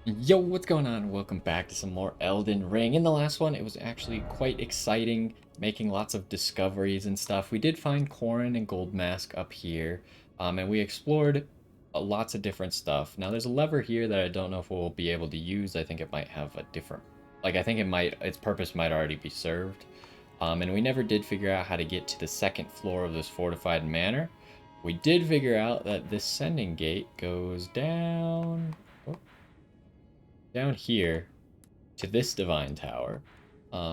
Yo, what's going on? Welcome back to some more Elden Ring. In the last one, it was actually quite exciting, making lots of discoveries and stuff. We did find Corrin and Gold Mask up here, and we explored lots of different stuff. Now, there's a lever here that I don't know if we'll be able to use. I think it might have a different, I think its purpose might already be served. And we never did figure out how to get to the second floor of this fortified manor. We did figure out that this sending gate goes down here to this divine tower.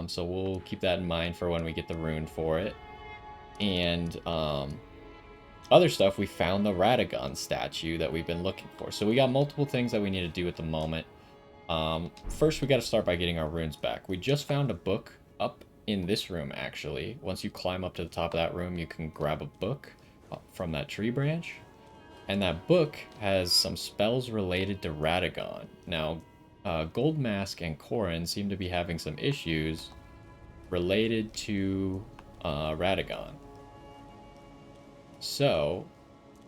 So we'll keep that in mind for when we get the rune for it. And other stuff, we found the Radagon statue that we've been looking for. So we got multiple things that we need to do at the moment. First, we got to start by getting our runes back. We just found a book up in this room, actually. Once you climb up to the top of that room, you can grab a book from that tree branch. And that book has some spells related to Radagon. Now, Gold Mask and Corrin seem to be having some issues related to Radagon. So,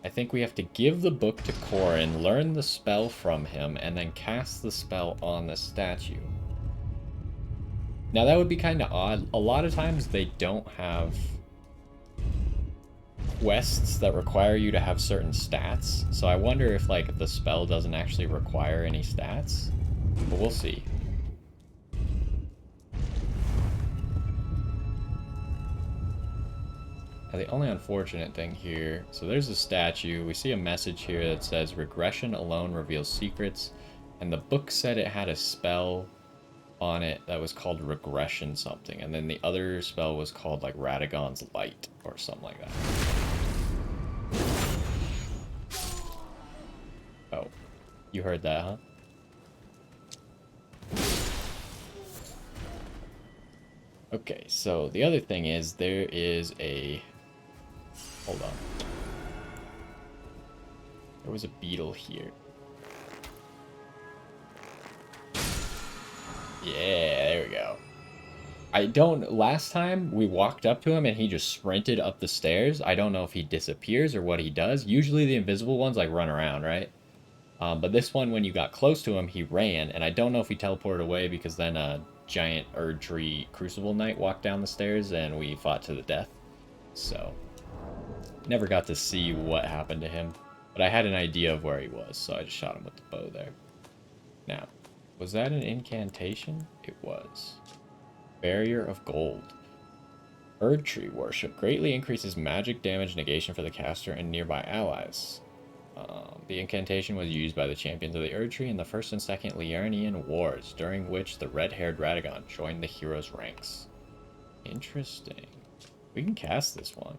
I think we have to give the book to Corrin, learn the spell from him, and then cast the spell on the statue. Now, that would be kind of odd. A lot of times they don't have quests that require you to have certain stats. So I wonder if, like, the spell doesn't actually require any stats. But we'll see. Now, the only unfortunate thing here, so there's a statue. We see a message here that says regression alone reveals secrets, and the book said it had a spell on it that was called regression something, and then the other spell was called like Radagon's light or something like that. Oh, you heard that, huh? Okay, so the other thing is there is a... Hold on. There was a beetle here. Yeah, there we go. Last time we walked up to him and he just sprinted up the stairs. I don't know if he disappears or what he does. Usually the invisible ones like run around, right? But this one, when you got close to him, he ran, and I don't know if he teleported away because then a giant Erdtree Crucible Knight walked down the stairs and we fought to the death. So, never got to see what happened to him, but I had an idea of where he was, so I just shot him with the bow there. Now, was that an incantation? It was. Barrier of Gold. Erdtree worship greatly increases magic damage negation for the caster and nearby allies. The incantation was used by the champions of the Erdtree in the First and Second Liurnian Wars, during which the red-haired Radagon joined the hero's ranks. Interesting. We can cast this one.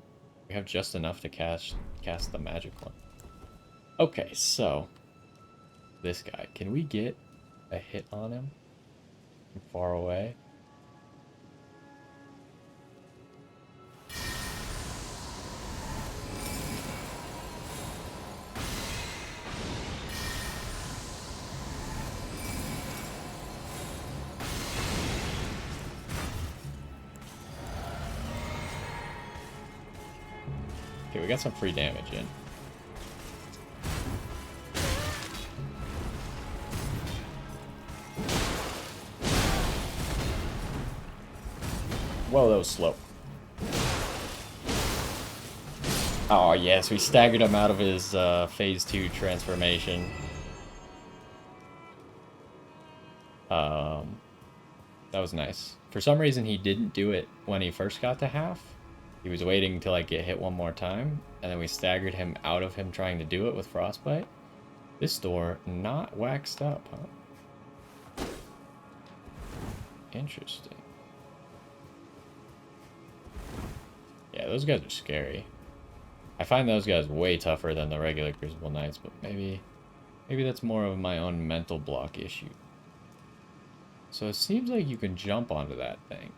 We have just enough to cast the magic one. Okay, so this guy. Can we get a hit on him from far away? Okay, we got some free damage in. Whoa, that was slow. Oh, yes, we staggered him out of his phase 2 transformation. That was nice. For some reason, he didn't do it when he first got to half. He was waiting until I get hit one more time, and then we staggered him out of him trying to do it with Frostbite. This door not waxed up, huh? Interesting. Yeah, those guys are scary. I find those guys way tougher than the regular Crucible Knights, but maybe that's more of my own mental block issue. So it seems like you can jump onto that thing.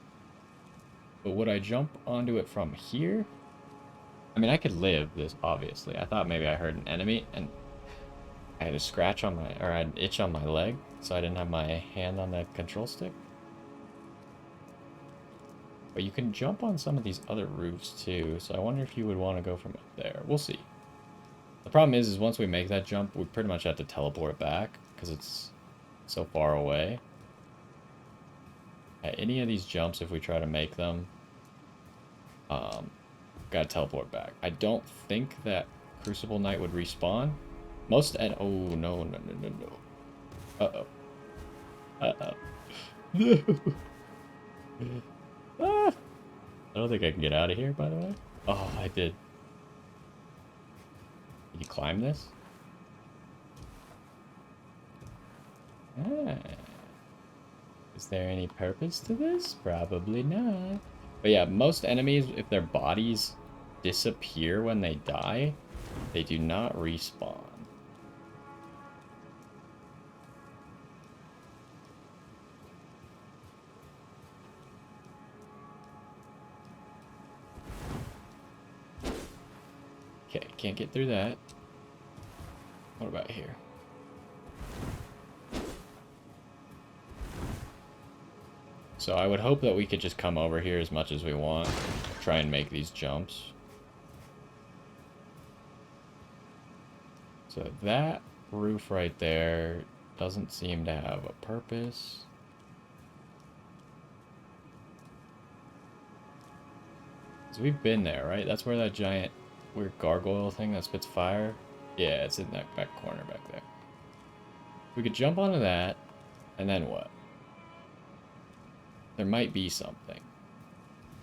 But would I jump onto it from here? I mean, I could live this, obviously. I thought maybe I heard an enemy, and I had a scratch on my, or I had an itch on my leg, so I didn't have my hand on the control stick. But you can jump on some of these other roofs too, so I wonder if you would want to go from up there. We'll see. The problem is once we make that jump, we pretty much have to teleport back, because it's so far away. At any of these jumps, if we try to make them, gotta teleport back. I don't think that Crucible Knight would respawn. Most and oh no. Uh-oh. Uh-oh. No. Ah! I don't think I can get out of here, by the way. Oh, I did. Can you climb this? Ah. Is there any purpose to this? Probably not. But yeah, most enemies, if their bodies disappear when they die, they do not respawn. Okay, can't get through that. What about here? So I would hope that we could just come over here as much as we want. Try and make these jumps. So that roof right there doesn't seem to have a purpose. So we've been there, right? That's where that giant weird gargoyle thing that spits fire. Yeah, it's in that back corner back there. We could jump onto that, and then what? There might be something.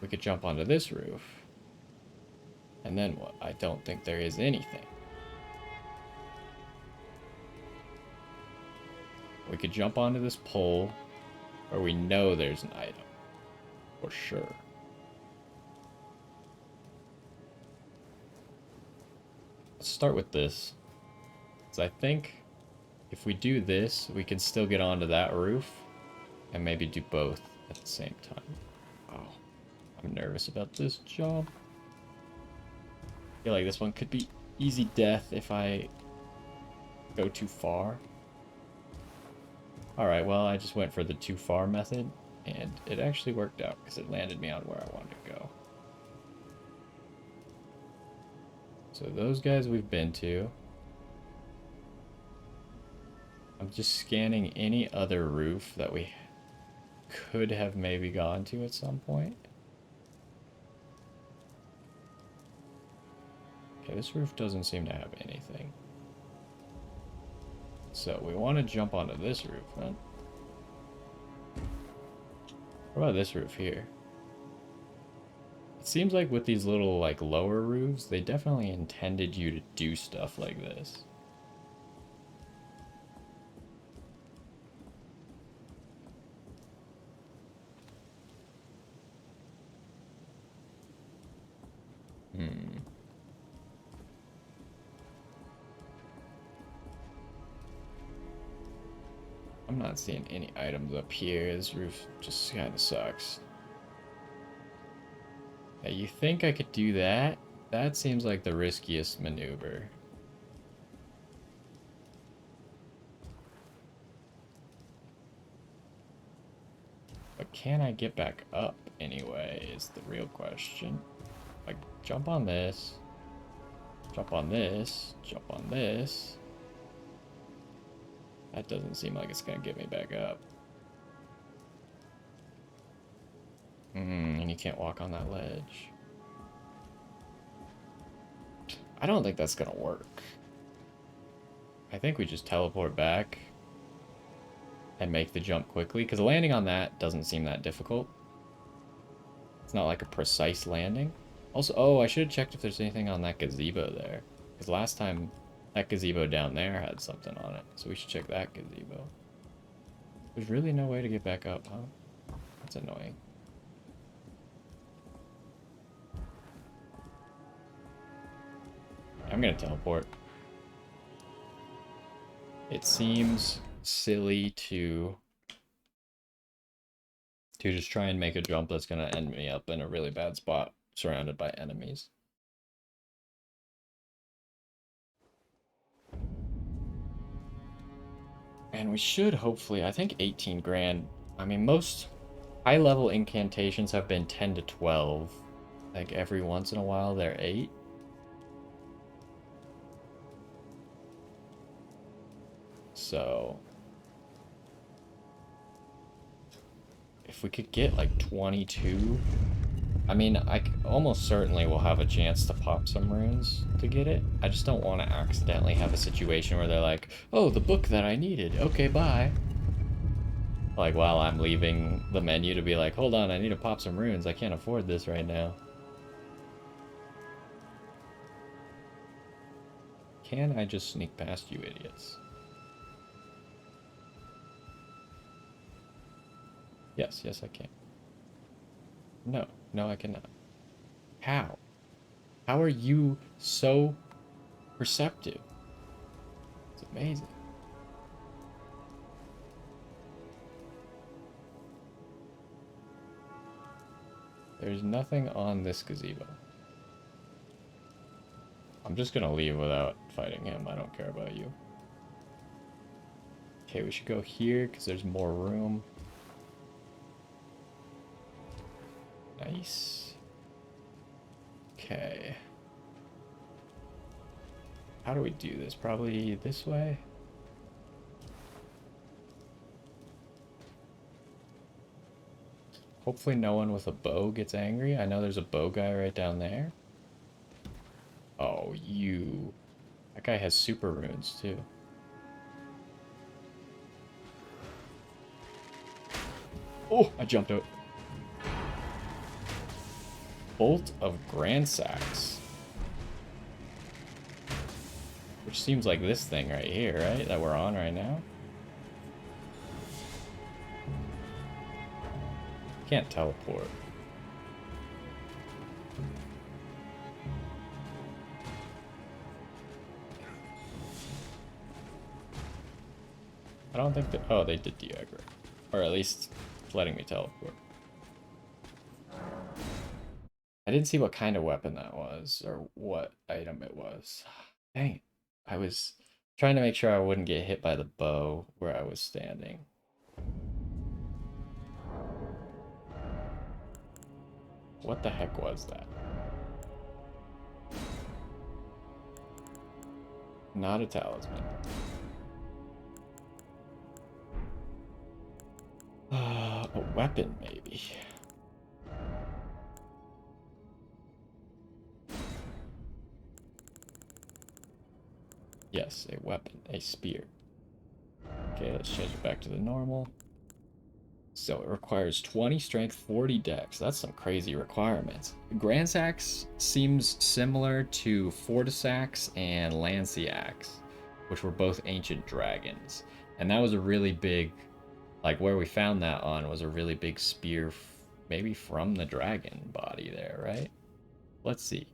We could jump onto this roof, and then what? I don't think there is anything. We could jump onto this pole, where we know there's an item. For sure. Let's start with this. So I think if we do this, we can still get onto that roof and maybe do both at the same time. Oh, I'm nervous about this job. I feel like this one could be easy death if I go too far. Alright, well, I just went for the too far method, and it actually worked out because it landed me on where I wanted to go. So those guys we've been to. I'm just scanning any other roof that we could have maybe gone to at some point. Okay, this roof doesn't seem to have anything. So we want to jump onto this roof, then. What about this roof here? It seems like with these little, like, lower roofs, they definitely intended you to do stuff like this. I'm not seeing any items up here. This roof just kind of sucks. Now, you think I could do that? That seems like the riskiest maneuver. But can I get back up anyway is the real question. Like, jump on this. Jump on this. Jump on this. That doesn't seem like it's gonna get me back up. And you can't walk on that ledge. I don't think that's gonna work. I think we just teleport back and make the jump quickly, because landing on that doesn't seem that difficult. It's not like a precise landing. Also, oh, I should have checked if there's anything on that gazebo there, because last time that gazebo down there had something on it, so we should check that gazebo. There's really no way to get back up, huh? That's annoying. I'm gonna teleport. It seems silly to just try and make a jump that's gonna end me up in a really bad spot surrounded by enemies. And we should hopefully, I think 18 grand. I mean, most high level incantations have been 10 to 12. Like every once in a while they're 8. So if we could get like 22, I mean, almost certainly will have a chance to pop some runes to get it. I just don't want to accidentally have a situation where they're like, oh, the book that I needed. Okay, bye. Like, while I'm leaving the menu to be like, hold on, I need to pop some runes. I can't afford this right now. Can I just sneak past you idiots? Yes, yes, I can. No, no, I cannot. How? How are you so perceptive? It's amazing. There's nothing on this gazebo. I'm just gonna leave without fighting him. I don't care about you. Okay, we should go here because there's more room. Nice. Okay. How do we do this? Probably this way? Hopefully no one with a bow gets angry. I know there's a bow guy right down there. Oh, you. That guy has super runes, too. Oh, I jumped out. Bolt of Gransax. Which seems like this thing right here, right? That we're on right now. Can't teleport. I don't think that... Oh, they did de-aggro. Or at least letting me teleport. I didn't see what kind of weapon that was, or what item it was. Dang it. I was trying to make sure I wouldn't get hit by the bow where I was standing. What the heck was that? Not a talisman. A weapon, maybe. Yes, a weapon, a spear. Okay, let's change it back to the normal. So it requires 20 strength, 40 dex. That's some crazy requirements. Gransax seems similar to Fortisax and Lanciax, which were both ancient dragons. And that was a really big, like where we found that on was a really big spear, maybe from the dragon body there, right? Let's see.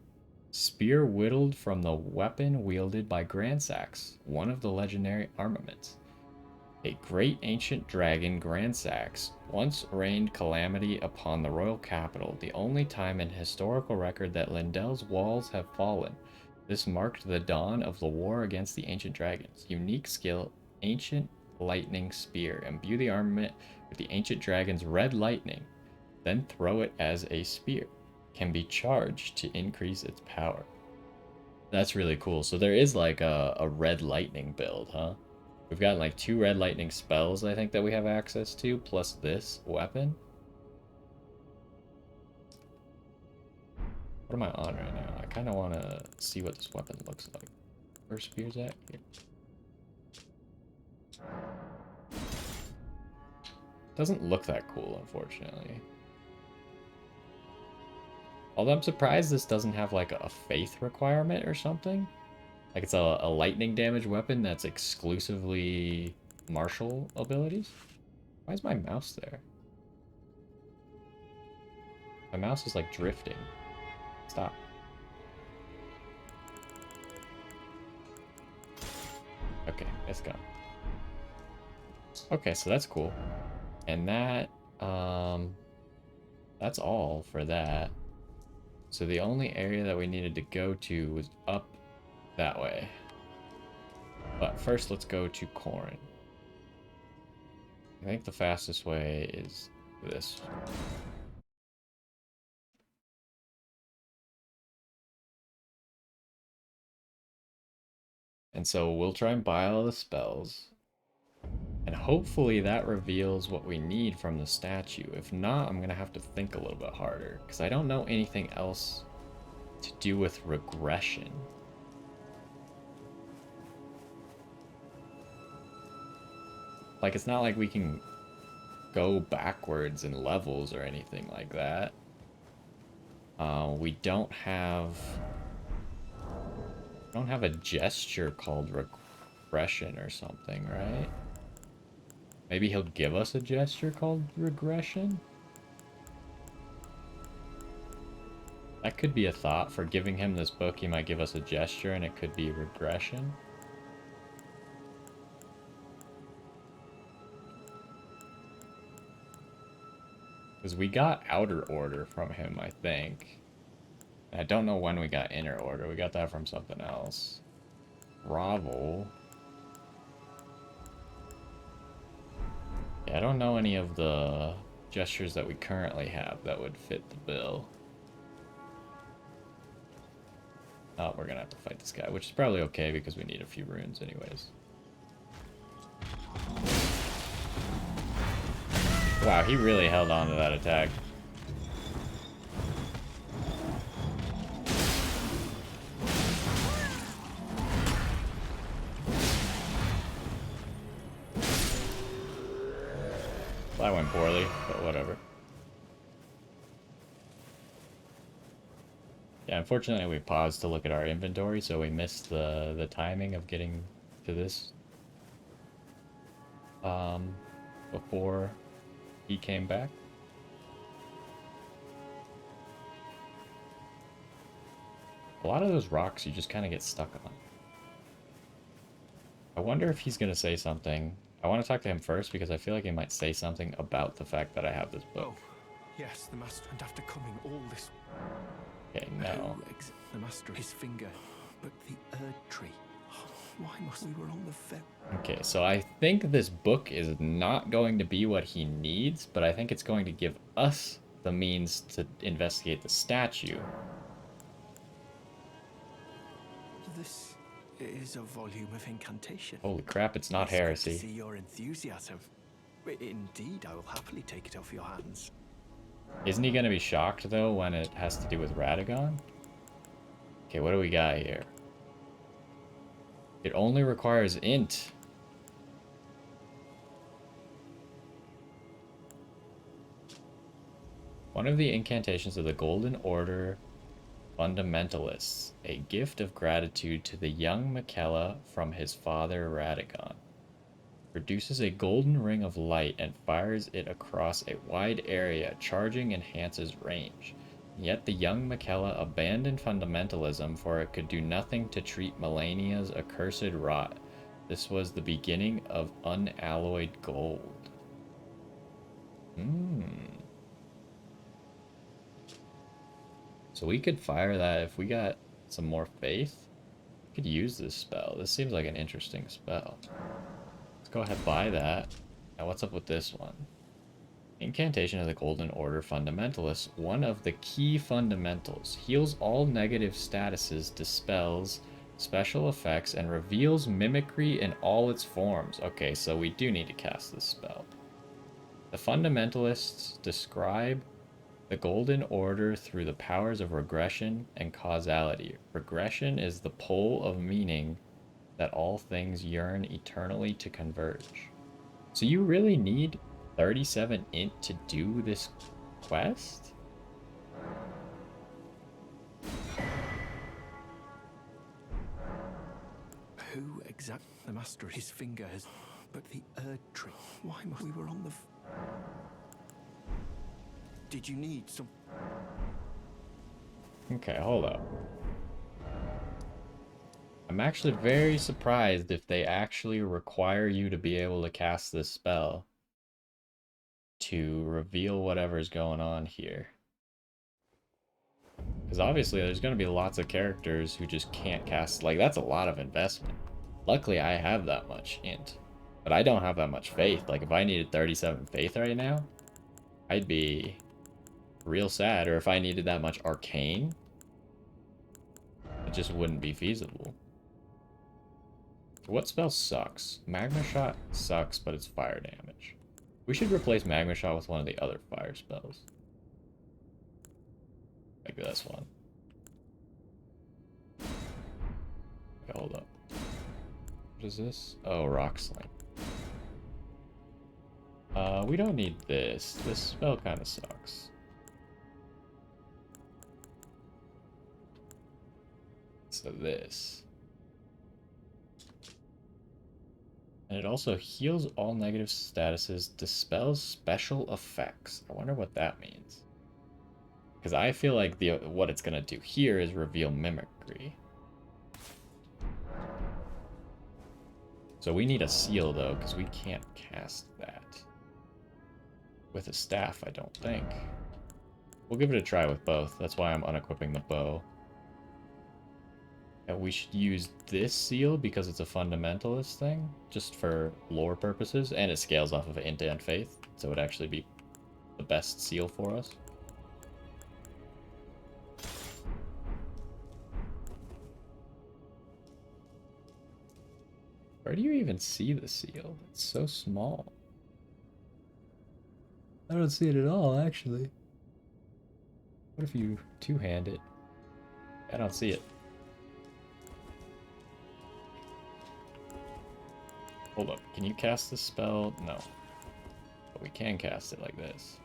Spear whittled from the weapon wielded by Gransax, one of the legendary armaments. A great ancient dragon, Gransax, once rained calamity upon the royal capital, the only time in historical record that Lindell's walls have fallen. This marked the dawn of the war against the ancient dragons. Unique skill, ancient lightning spear. Imbue the armament with the ancient dragon's red lightning, then throw it as a spear. Can be charged to increase its power. That's really cool. So there is like a red lightning build, huh? We've got like 2 red lightning spells, I think, that we have access to, plus this weapon. What am I on right now? I kind of want to see what this weapon looks like. Where spear's at? Here. Doesn't look that cool, unfortunately. Although I'm surprised this doesn't have like a faith requirement or something. Like it's a lightning damage weapon that's exclusively martial abilities. Why is my mouse there? My mouse is like drifting. Stop. Okay, it's gone. Okay, so that's cool. And that's all for that. So the only area that we needed to go to was up that way. But first, let's go to Corrin. I think the fastest way is this. And so we'll try and buy all the spells. And hopefully that reveals what we need from the statue. If not, I'm going to have to think a little bit harder. Because I don't know anything else to do with regression. Like, it's not like we can go backwards in levels or anything like that. We don't have a gesture called regression or something, right? Maybe he'll give us a gesture called regression? That could be a thought. For giving him this book, he might give us a gesture and it could be regression. Because we got outer order from him, I think. I don't know when we got inner order. We got that from something else. Grovel. Yeah, I don't know any of the gestures that we currently have that would fit the bill. Oh, we're gonna have to fight this guy, which is probably okay because we need a few runes anyways. Wow, he really held on to that attack. That went poorly, but whatever. Yeah, unfortunately we paused to look at our inventory, so we missed the timing of getting to this before he came back. A lot of those rocks you just kind of get stuck on. I wonder if he's gonna say something. I want to talk to him first because I feel like he might say something about the fact that I have this book. Oh, yes, the master, and after coming all this... Okay, no. The master, his finger, but the Erd tree. Why must we were on the fence? Okay, so I think this book is not going to be what he needs, but I think it's going to give us the means to investigate the statue. This is a volume of incantation. Holy crap, it's not heresy. Good to see your enthusiasm. Indeed, I will happily take it off your hands. Isn't he going to be shocked, though, when it has to do with Radagon? Okay, what do we got here? It only requires int. One of the incantations of the Golden Order Fundamentalists, a gift of gratitude to the young Miquella from his father Radagon. Produces a golden ring of light and fires it across a wide area, charging enhances range. Yet the young Miquella abandoned fundamentalism, for it could do nothing to treat Melania's accursed rot. This was the beginning of unalloyed gold. So we could fire that if we got some more faith. We could use this spell. This seems like an interesting spell. Let's go ahead and buy that. Now what's up with this one? Incantation of the Golden Order Fundamentalists. One of the key fundamentals. Heals all negative statuses, dispels special effects, and reveals mimicry in all its forms. Okay, so we do need to cast this spell. The Fundamentalists describe the Golden Order through the powers of regression and causality. Regression is the pole of meaning that all things yearn eternally to converge. So you really need 37 int to do this quest? Who exactly? The master, his finger has... But the Erd tree. Why must we were on the... Did you need some... Okay, hold up. I'm actually very surprised if they actually require you to be able to cast this spell to reveal whatever's going on here. Because obviously there's going to be lots of characters who just can't cast... Like, that's a lot of investment. Luckily, I have that much int. But I don't have that much faith. Like, if I needed 37 faith right now, I'd be real sad. Or if I needed that much arcane, it just wouldn't be feasible. What spell sucks? Magma Shot sucks, but it's fire damage. We should replace Magma Shot with one of the other fire spells. Maybe this one. Okay, hold up. What is this? Oh, Rock Sling. We don't need this. This spell kind of sucks. So this. And it also heals all negative statuses, dispels special effects. I wonder what that means. Because I feel like what it's going to do here is reveal mimicry. So we need a seal, though, because we can't cast that. With a staff, I don't think. We'll give it a try with both. That's why I'm unequipping the bow. And we should use this seal because it's a fundamentalist thing, just for lore purposes, and it scales off of Int and Faith, so it would actually be the best seal for us. Where do you even see the seal? It's so small. I don't see it at all, actually. What if you two-hand it? I don't see it. Hold up, can you cast this spell? No. But we can cast it like this.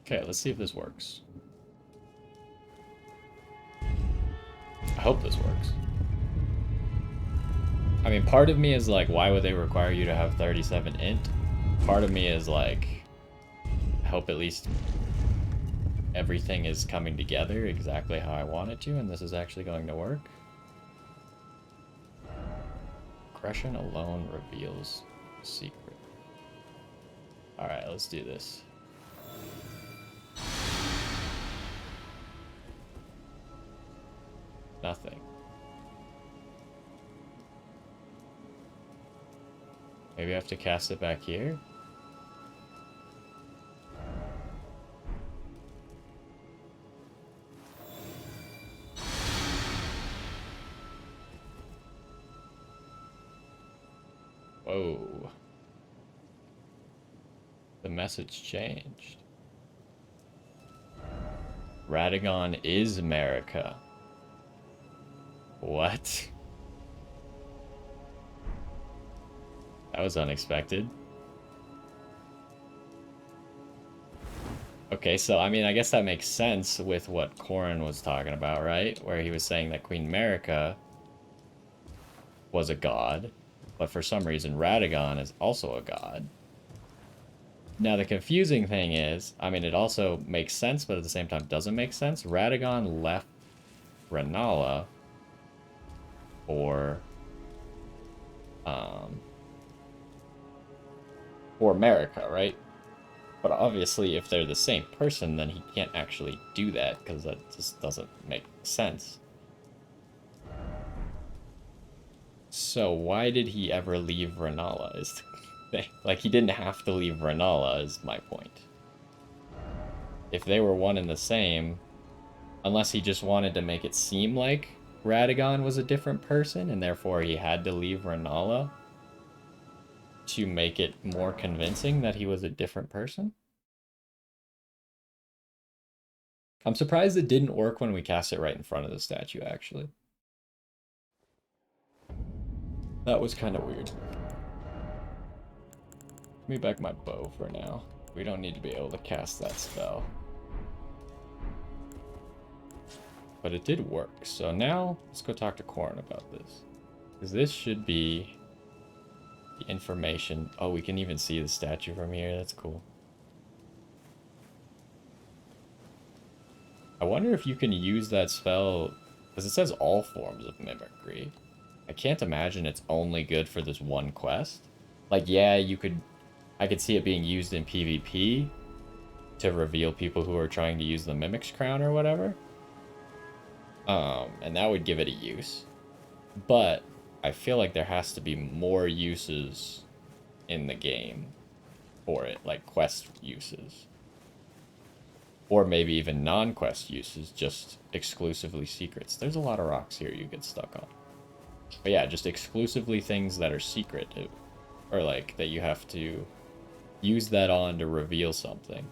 Okay, let's see if this works. I hope this works. I mean, part of me is like, why would they require you to have 37 int? Part of me is like, I hope at least everything is coming together exactly how I want it to, and this is actually going to work. Aggression alone reveals the secret. Alright, let's do this. Nothing. Maybe I have to cast it back here? Whoa. The message changed. Radagon is America. What? That was unexpected. Okay, so I mean, I guess that makes sense with what Corrin was talking about, right? Where he was saying that Queen America was a god, but for some reason Radagon is also a god. Now, the confusing thing is, I mean, it also makes sense, but at the same time doesn't make sense. Radagon left Rennala for America, right? But obviously, if they're the same person, then he can't actually do that, because that just doesn't make sense. So why did he ever leave Rennala is the thing. Like, he didn't have to leave Rennala is my point. If they were one and the same, unless he just wanted to make it seem like Radagon was a different person, and therefore he had to leave Rennala to make it more convincing that he was a different person. I'm surprised it didn't work when we cast it right in front of the statue, actually. That was kind of weird. Give me back my bow for now. We don't need to be able to cast that spell. But it did work. So now, let's go talk to Corrin about this. Because this should be the information. Oh, we can even see the statue from here. That's cool. I wonder if you can use that spell, because it says all forms of mimicry. I can't imagine it's only good for this one quest. Like, yeah, I could see it being used in PvP to reveal people who are trying to use the Mimic's Crown or whatever. And that would give it a use. But I feel like there has to be more uses in the game for it, like quest uses. Or maybe even non-quest uses, just exclusively secrets. There's a lot of rocks here you get stuck on. But yeah, just exclusively things that are secret, or like that you have to use that on to reveal something.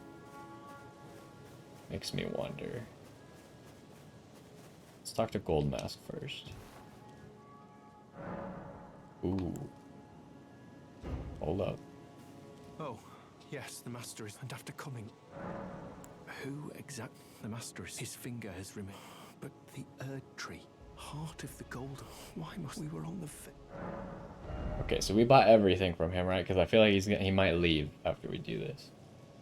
Makes me wonder. Let's talk to Gold Mask first. Ooh. Hold up. Oh, yes, the master is. And after coming, who exactly? The master is. His finger has remained. But the Erd tree, heart of the gold. Why must we were on the? Okay, so we bought everything from him, right? Because I feel like he might leave after we do this.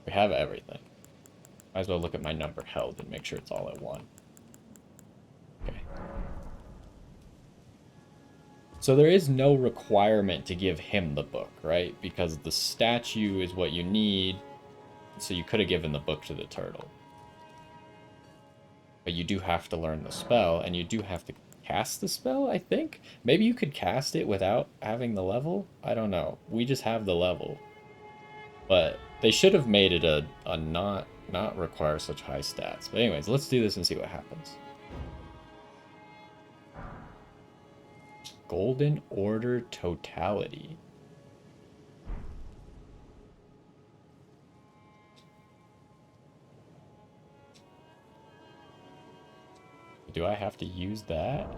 We have everything. Might as well look at my number held and make sure it's all at 1. Okay. So there is no requirement to give him the book, right? Because the statue is what you need. So you could have given the book to the turtle. But you do have to learn the spell, and you do have to cast the spell, I think? Maybe you could cast it without having the level? I don't know. We just have the level. But they should have made it a not require such high stats. But anyways, let's do this and see what happens. Golden Order Totality. Do I have to use that?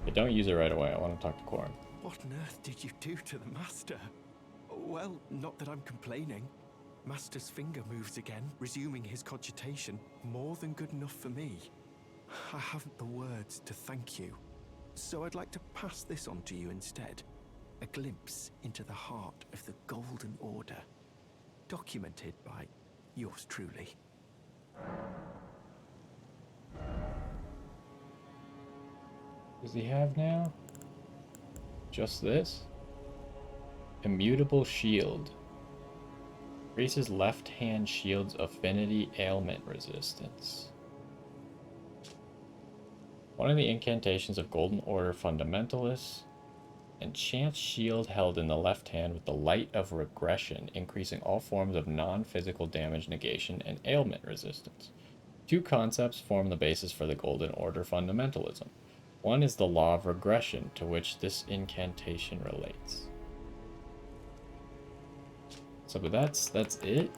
Okay, don't use it right away. I want to talk to Corn. What on earth did you do to the master? Well, not that I'm complaining. Master's finger moves again, resuming his cogitation. More than good enough for me. I haven't the words to thank you. So I'd like to pass this on to you instead. A glimpse into the heart of the Golden Order. Documented by yours truly. Does he have now? Just this? Immutable Shield. Increases left hand shield's affinity ailment resistance. One of the incantations of Golden Order fundamentalists. Enchant shield held in the left hand with the light of regression, increasing all forms of non-physical damage negation and ailment resistance. 2 concepts form the basis for the Golden Order fundamentalism. One is the law of regression, to which this incantation relates. So, but that's it.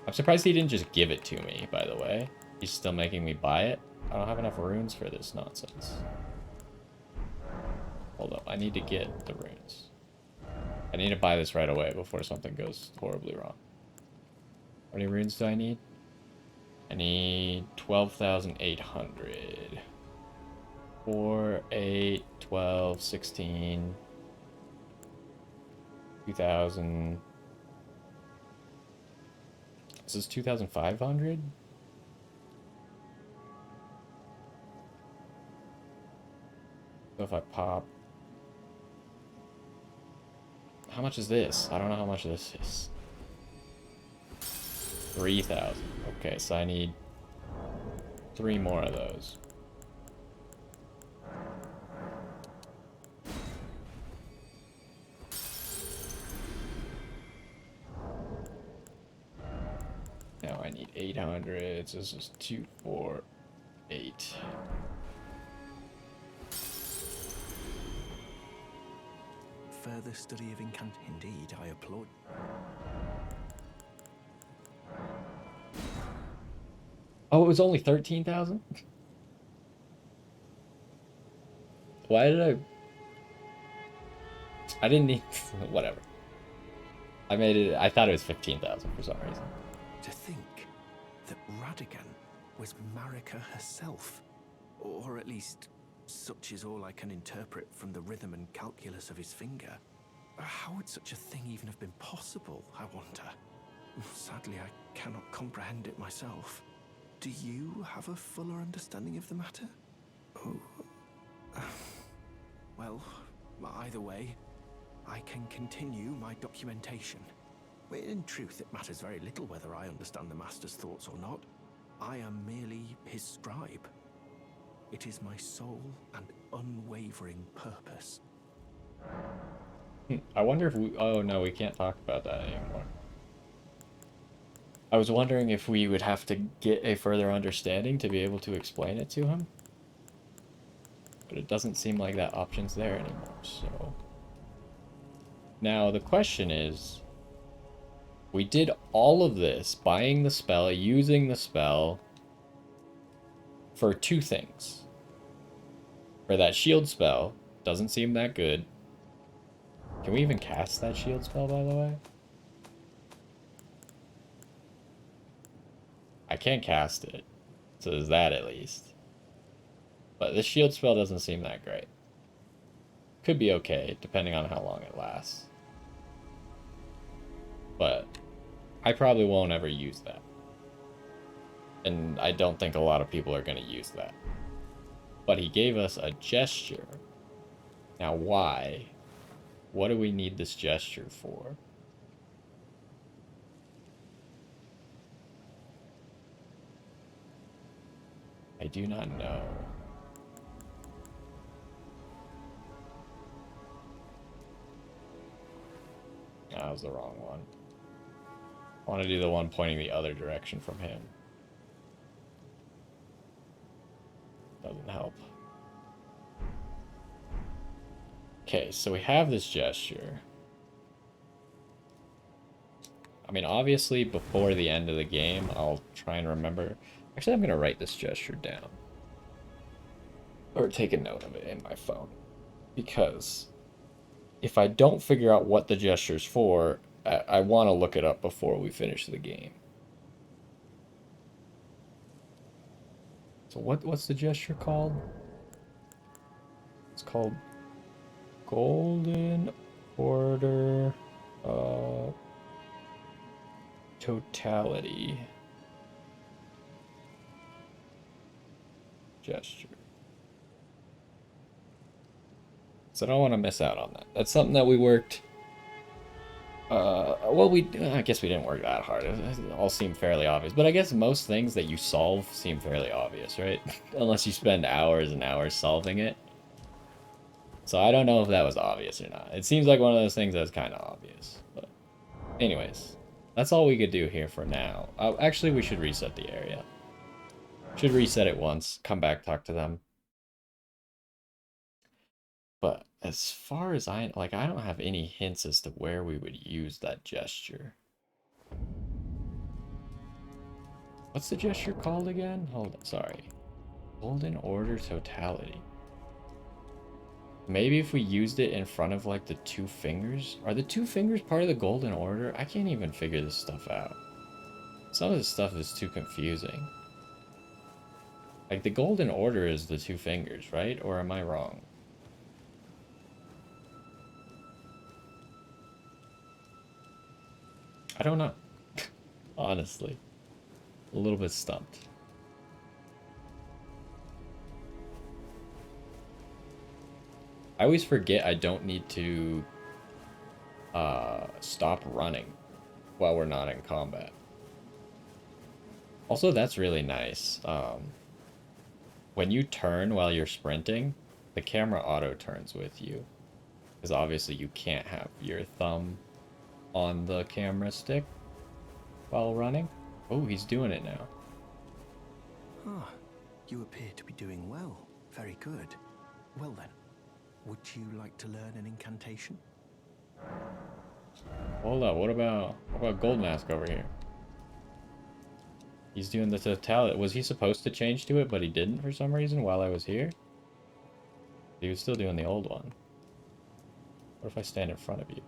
I'm surprised he didn't just give it to me, by the way. He's still making me buy it. I don't have enough runes for this nonsense. Hold up, I need to get the runes. I need to buy this right away before something goes horribly wrong. How many runes do I need? I need 12,800. 4, 8, 12, 16, 2,000. This is 2,500? So if I pop... How much is this? I don't know how much this is. 3,000. Okay, so I need 3 more of those. Now I need 800. So this is 2, 4, 8. Further study of incant. Indeed, I applaud. Oh, it was only 13,000? Why did I didn't need... Whatever. I made it... I thought it was 15,000 for some reason. To think that Radigan was Marika herself. Or at least, such is all I can interpret from the rhythm and calculus of his finger. How would such a thing even have been possible, I wonder? Sadly, I cannot comprehend it myself. Do you have a fuller understanding of the matter? Oh. Well, either way, I can continue my documentation. In truth, it matters very little whether I understand the Master's thoughts or not. I am merely his scribe. It is my sole and unwavering purpose. I wonder if we... Oh, no, we can't talk about that anymore. I was wondering if we would have to get a further understanding to be able to explain it to him. But it doesn't seem like that option's there anymore, so... Now, the question is... We did all of this, buying the spell, using the spell, for two things. For that shield spell, doesn't seem that good. Can we even cast that shield spell, by the way? I can't cast it, so there's that at least. But this shield spell doesn't seem that great. Could be okay, depending on how long it lasts. But I probably won't ever use that. And I don't think a lot of people are going to use that. But he gave us a gesture. Now why? What do we need this gesture for? I do not know. That was the wrong one. I want to do the one pointing the other direction from him. Doesn't help. Okay, so we have this gesture. I mean, obviously, before the end of the game, I'll try and remember. Actually, I'm going to write this gesture down. Or take a note of it in my phone. Because if I don't figure out what the gesture's for, I want to look it up before we finish the game. So what's the gesture called? It's called Golden Order Totality Gesture. So I don't want to miss out on that. That's something that we worked... well, I guess we didn't work that hard. It all seemed fairly obvious. But I guess most things that you solve seem fairly obvious, right? Unless you spend hours and hours solving it. So I don't know if that was obvious or not. It seems like one of those things that's kind of obvious. But anyways, that's all we could do here for now. Actually, we should reset the area. Should reset it once, come back, talk to them. But as far as I don't have any hints as to where we would use that gesture. What's the gesture called again? Hold on, sorry. Golden Order Totality. Maybe if we used it in front of like the two fingers? Are the two fingers part of the Golden Order? I can't even figure this stuff out. Some of this stuff is too confusing. Like the Golden Order is the two fingers, right? Or am I wrong? I don't know. Honestly. A little bit stumped. I always forget I don't need to stop running while we're not in combat. Also, that's really nice. When you turn while you're sprinting, the camera auto turns with you. Because obviously you can't have your thumb on the camera stick while running. Oh, he's doing it now. Ah, you appear to be doing well. Very good. Well then, would you like to learn an incantation? Hold up, what about Gold Mask over here? He's doing the totality. Was he supposed to change to it, but he didn't for some reason while I was here? He was still doing the old one. What if I stand in front of you?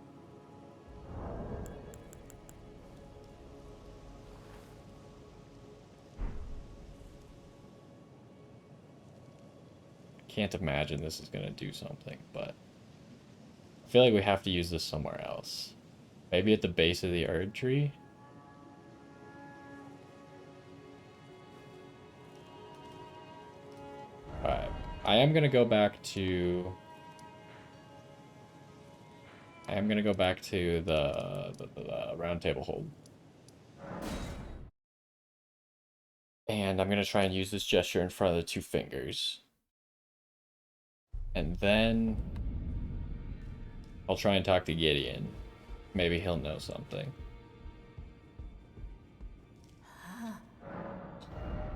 I can't imagine this is going to do something, but I feel like we have to use this somewhere else. Maybe at the base of the Erd tree? Alright. I am going to go back to... the round table hold. And I'm going to try and use this gesture in front of the two fingers. And then... I'll try and talk to Gideon. Maybe he'll know something.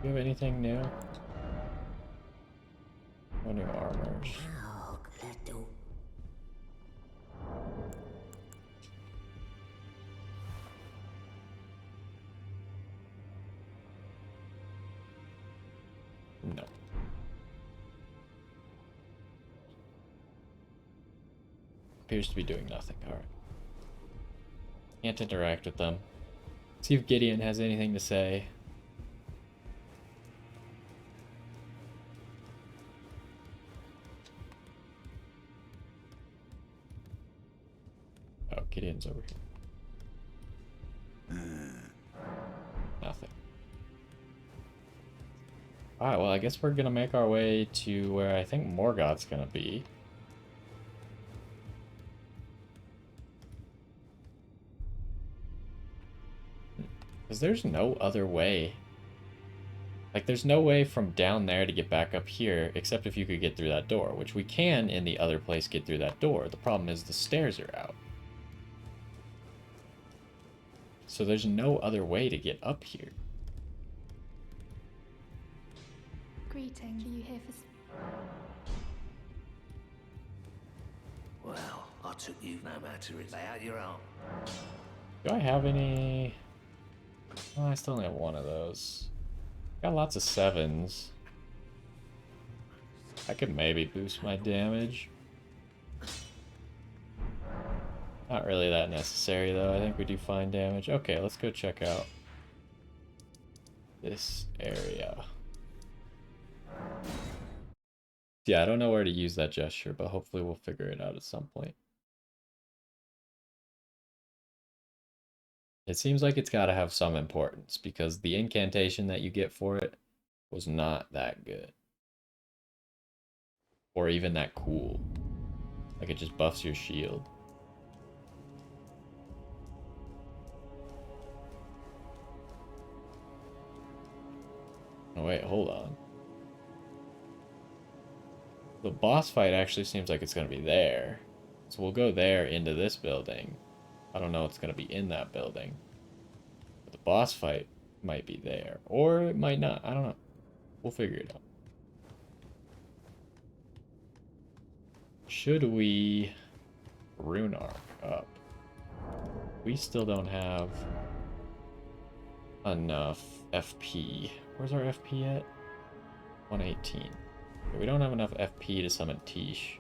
Do you have anything new? No new armors. No. Appears to be doing nothing. Alright. Can't interact with them. See if Gideon has anything to say. Oh, Gideon's over here. Nothing. Alright, well, I guess we're gonna make our way to where I think Morgott's gonna be. Because there's no other way. Like, there's no way from down there to get back up here, except if you could get through that door, which we can in the other place get through that door. The problem is the stairs are out. So there's no other way to get up here. Greetings. Are you here for... Well, I took you no matter it. Lay out your arm. Do I have any... Oh, I still only have one of those. Got lots of 7s. I could maybe boost my damage. Not really that necessary, though. I think we do fine damage. Okay, let's go check out this area. Yeah, I don't know where to use that gesture, but hopefully we'll figure it out at some point. It seems like it's got to have some importance, because the incantation that you get for it was not that good. Or even that cool. Like, it just buffs your shield. Oh, wait, hold on. The boss fight actually seems like it's going to be there. So we'll go there into this building. I don't know what's going to be in that building. But the boss fight might be there. Or it might not. I don't know. We'll figure it out. Should we rune arc up? We still don't have enough FP. Where's our FP at? 118. We don't have enough FP to summon Tish.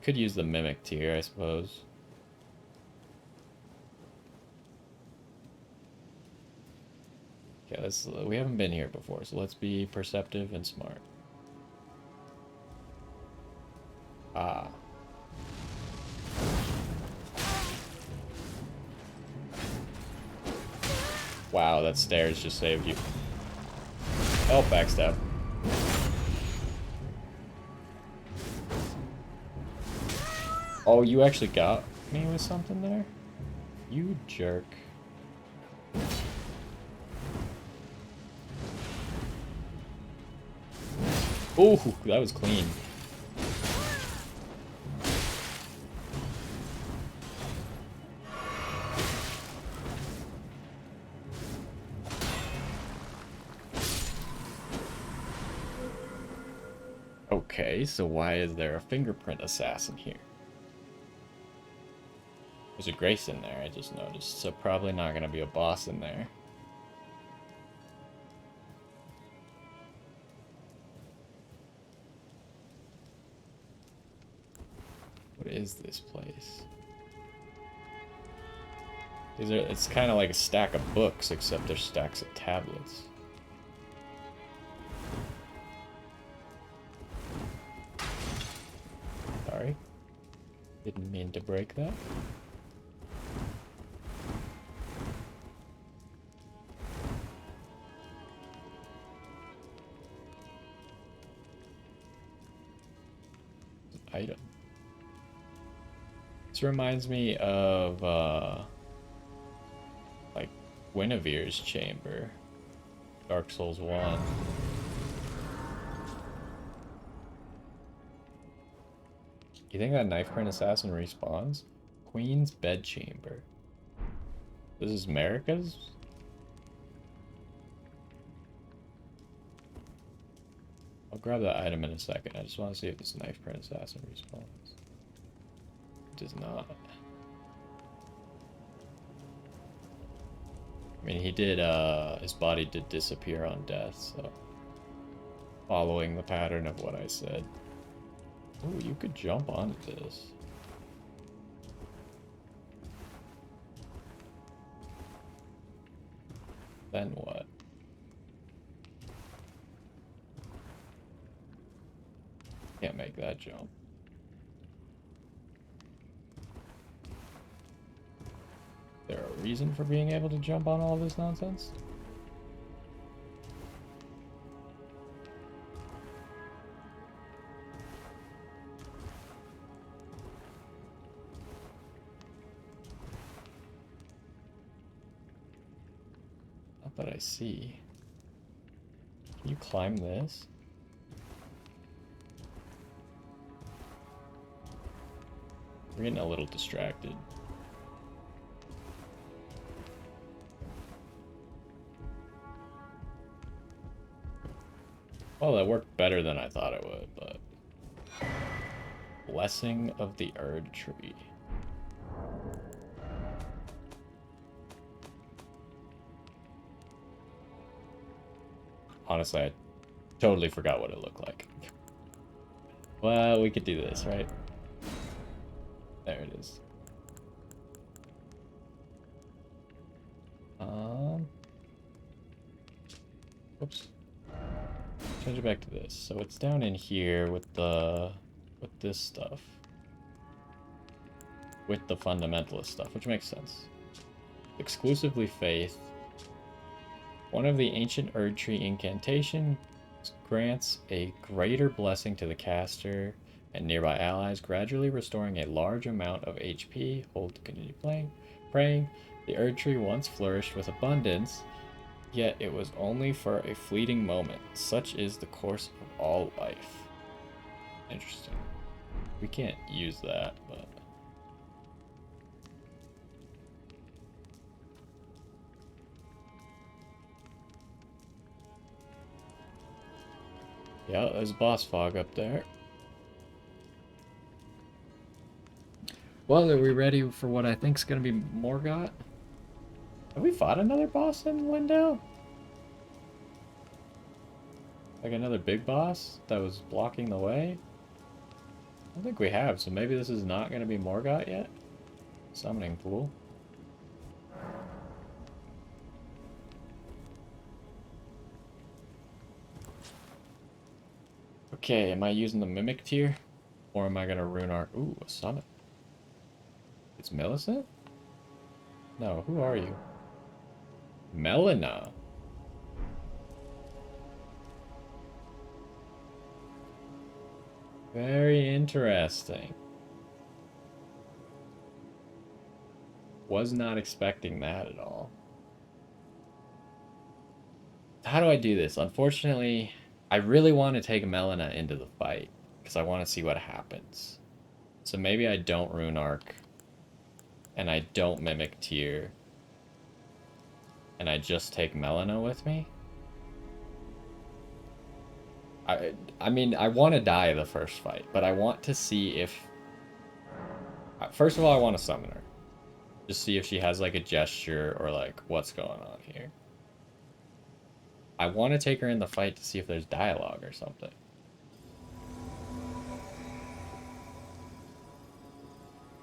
Could use the Mimic tier, I suppose. Okay, we haven't been here before, so let's be perceptive and smart. Ah. Wow, that stairs just saved you. Oh, backstab. Oh, you actually got me with something there? You jerk. Ooh, that was clean. Okay, so why is there a fingerprint assassin here? There's a Grace in there, I just noticed, so probably not going to be a boss in there. What is this place? It's kind of like a stack of books, except they're stacks of tablets. Sorry. Didn't mean to break that. Item. This reminds me of like Guinevere's chamber, Dark Souls 1. You think that knife print assassin respawns? Queen's bedchamber. This is America's? I'll grab that item in a second. I just want to see if this knife print assassin respawns. It does not. I mean, he did, his body did disappear on death, so... Following the pattern of what I said. Ooh, you could jump onto this. Then what? Can't make that jump. Is there a reason for being able to jump on all this nonsense? Not that I see. Can you climb this? We're getting a little distracted. Well, that worked better than I thought it would, but... Blessing of the Erd Tree. Honestly, I totally forgot what it looked like. Well, we could do this, right? There it is. Whoops. Change it back to this. So it's down in here with this stuff. With the fundamentalist stuff, which makes sense. Exclusively faith. One of the ancient Erd Tree incantation grants a greater blessing to the caster and nearby allies, gradually restoring a large amount of HP. Hold to continue praying. The Erd Tree once flourished with abundance, yet it was only for a fleeting moment. Such is the course of all life. Interesting. We can't use that, but... Yeah, there's boss fog up there. Well, are we ready for what I think is going to be Morgott? Have we fought another boss in Lindell? Like another big boss that was blocking the way? I don't think we have, so maybe this is not going to be Morgott yet? Summoning pool. Okay, am I using the Mimic tier? Or am I going to rune our... Ooh, a summon. It's Millicent? No, who are you? Melina. Very interesting. Was not expecting that at all. How do I do this? Unfortunately, I really want to take Melina into the fight because I want to see what happens. So maybe I don't rune arc and I don't mimic tier and I just take Melina with me. I mean, I want to die the first fight, but I want to see if... First of all, I want to summon her. Just see if she has, like, a gesture or, like, what's going on here. I want to take her in the fight to see if there's dialogue or something.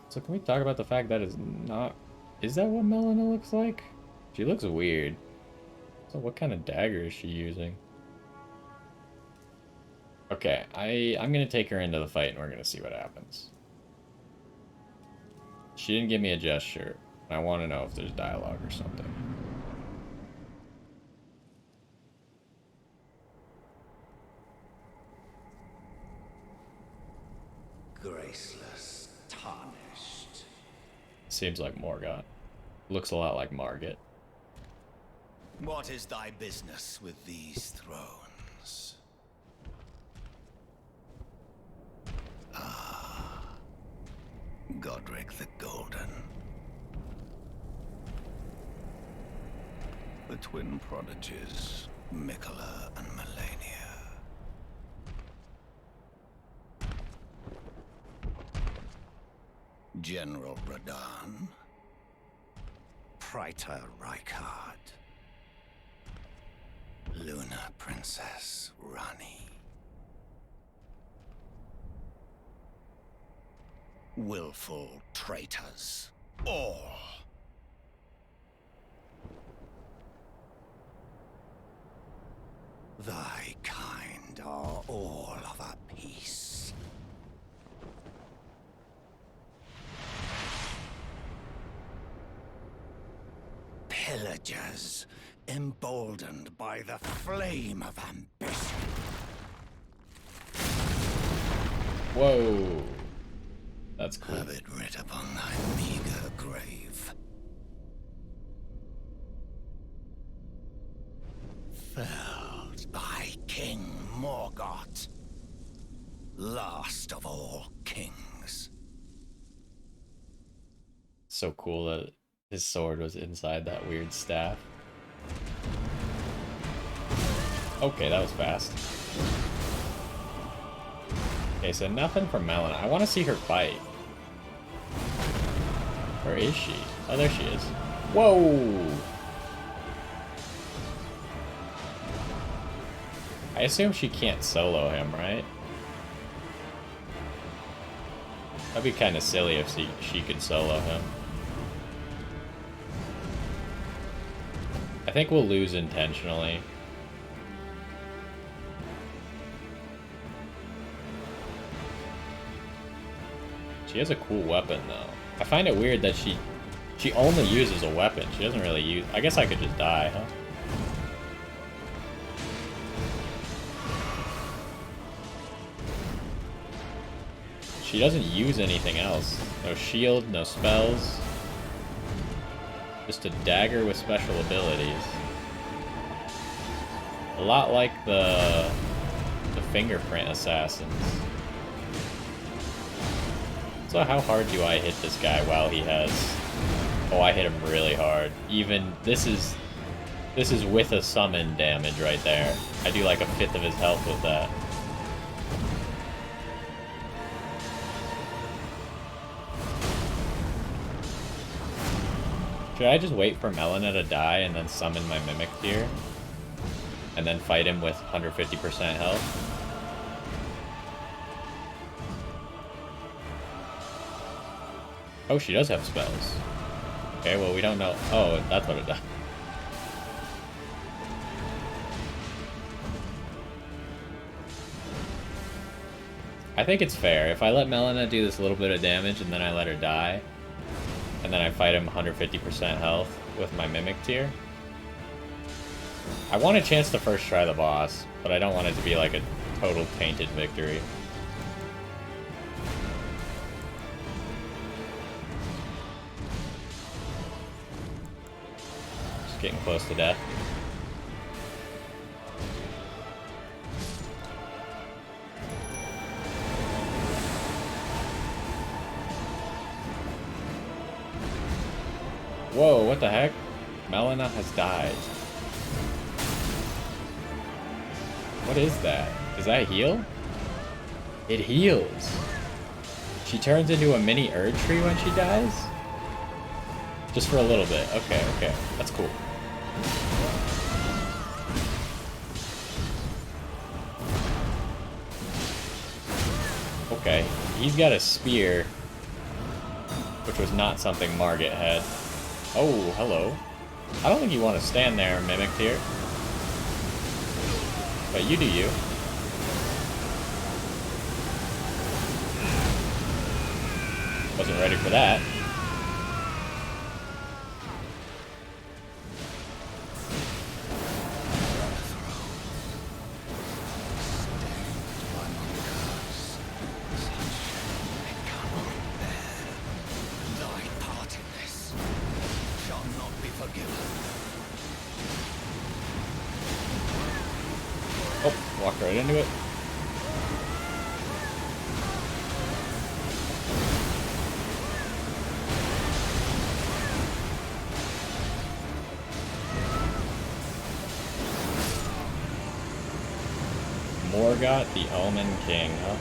So can we talk about the fact that is not... Is that what Melina looks like? She looks weird. So what kind of dagger is she using? Okay, I'm gonna take her into the fight and we're gonna see what happens. She didn't give me a gesture. I want to know if there's dialogue or something. Graceless, tarnished. Seems like Morgott. Looks a lot like Morgott. What is thy business with these thrones? Ah, twin prodigies, Mikola and Melania. General Radahn, Praetor Rykard, Lunar Princess Rani, willful traitors, all. Thy kind are all of a piece. Pillagers, emboldened by the flame of ambition. Whoa. That's cool. Have it writ upon thy meager grave. Felled by King Morgott, last of all kings. So cool that his sword was inside that weird staff. Okay, that was fast. Okay, so nothing from Melina. I want to see her fight. Where is she? Oh, there she is. Whoa! I assume she can't solo him, right? That'd be kind of silly if she could solo him. I think we'll lose intentionally. She has a cool weapon, though. I find it weird that she only uses a weapon. She doesn't really use... I guess I could just die, huh? She doesn't use anything else. No shield, no spells. Just a dagger with special abilities. A lot like the fingerprint assassins. So how hard do I hit this guy while he has... Oh, I hit him really hard. Even... This is with a summon damage right there. I do like a fifth of his health with that. Should I just wait for Melina to die and then summon my Mimic Tier? And then fight him with 150% health? Oh, she does have spells. Okay, well, we don't know. Oh, that's what it does. I think it's fair. If I let Melina do this little bit of damage and then I let her die, and then I fight him 150% health with my Mimic Tier. I want a chance to first try the boss, but I don't want it to be like a total tainted victory. Just getting close to death. Whoa, what the heck? Melina has died. What is that? Does that heal? It heals. She turns into a mini Erd tree when she dies? Just for a little bit. Okay, okay. That's cool. Okay. He's got a spear, which was not something Morgott had. Oh, hello. I don't think you want to stand there, Mimic Tier. But you do you. Wasn't ready for that. Walked right into it. Morgott, the Omen King, huh?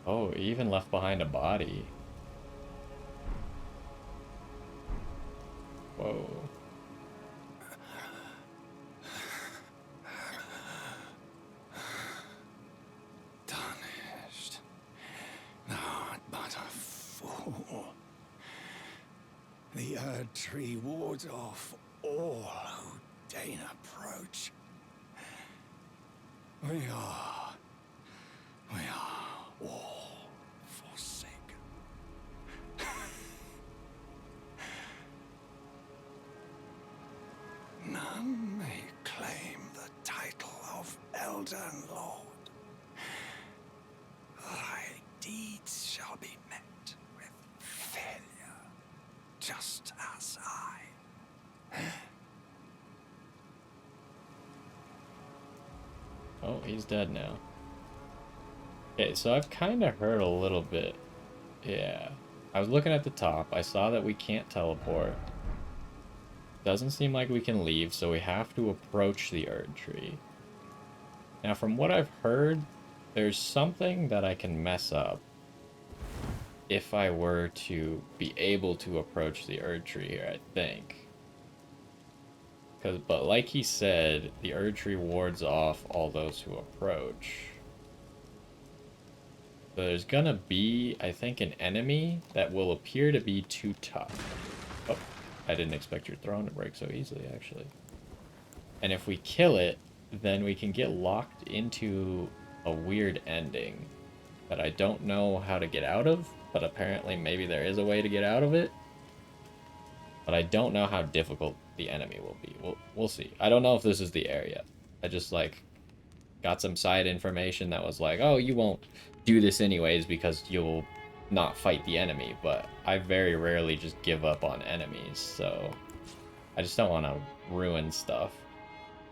Oh, he even left behind a body. Whoa. Tarnished. Thou art but a fool. The Erd Tree wards off all who deign approach. We are all forsaken. None may claim the title of Elden Lord. Thy deeds shall be met with failure, just as I. Oh, he's dead now. Okay, so I've kind of heard a little bit. Yeah. I was looking at the top. I saw that we can't teleport. Doesn't seem like we can leave, so we have to approach the Erd Tree. Now, from what I've heard, there's something that I can mess up if I were to be able to approach the Erd Tree here, I think. But like he said, the Erd Tree wards off all those who approach. So there's gonna be, I think, an enemy that will appear to be too tough. Oh, I didn't expect your throne to break so easily, actually. And if we kill it, then we can get locked into a weird ending that I don't know how to get out of, but apparently maybe there is a way to get out of it. But I don't know how difficult the enemy will be. We'll see. I don't know if this is the area. I just, like, got some side information that was like, oh, you won't do this anyways because you'll not fight the enemy. But I very rarely just give up on enemies, so I just don't want to ruin stuff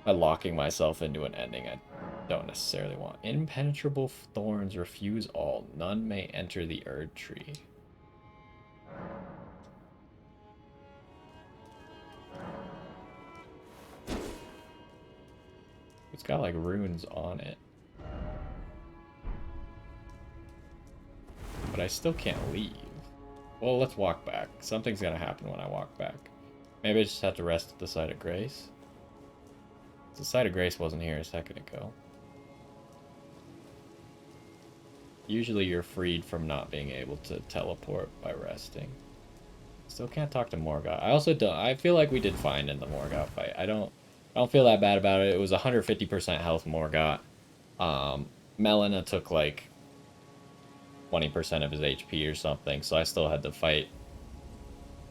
by locking myself into an ending I don't necessarily want. Impenetrable thorns refuse all. None may enter the Erd Tree. It's got like runes on it. But I still can't leave. Well, let's walk back. Something's gonna happen when I walk back. Maybe I just have to rest at the site of grace. The site of grace wasn't here a second ago. Usually you're freed from not being able to teleport by resting. Still can't talk to Morgott. I also don't. I feel like we did fine in the Morgott fight. I don't feel that bad about it. It was 150% health Morgott. Melina took like 20% of his HP or something, so I still had to fight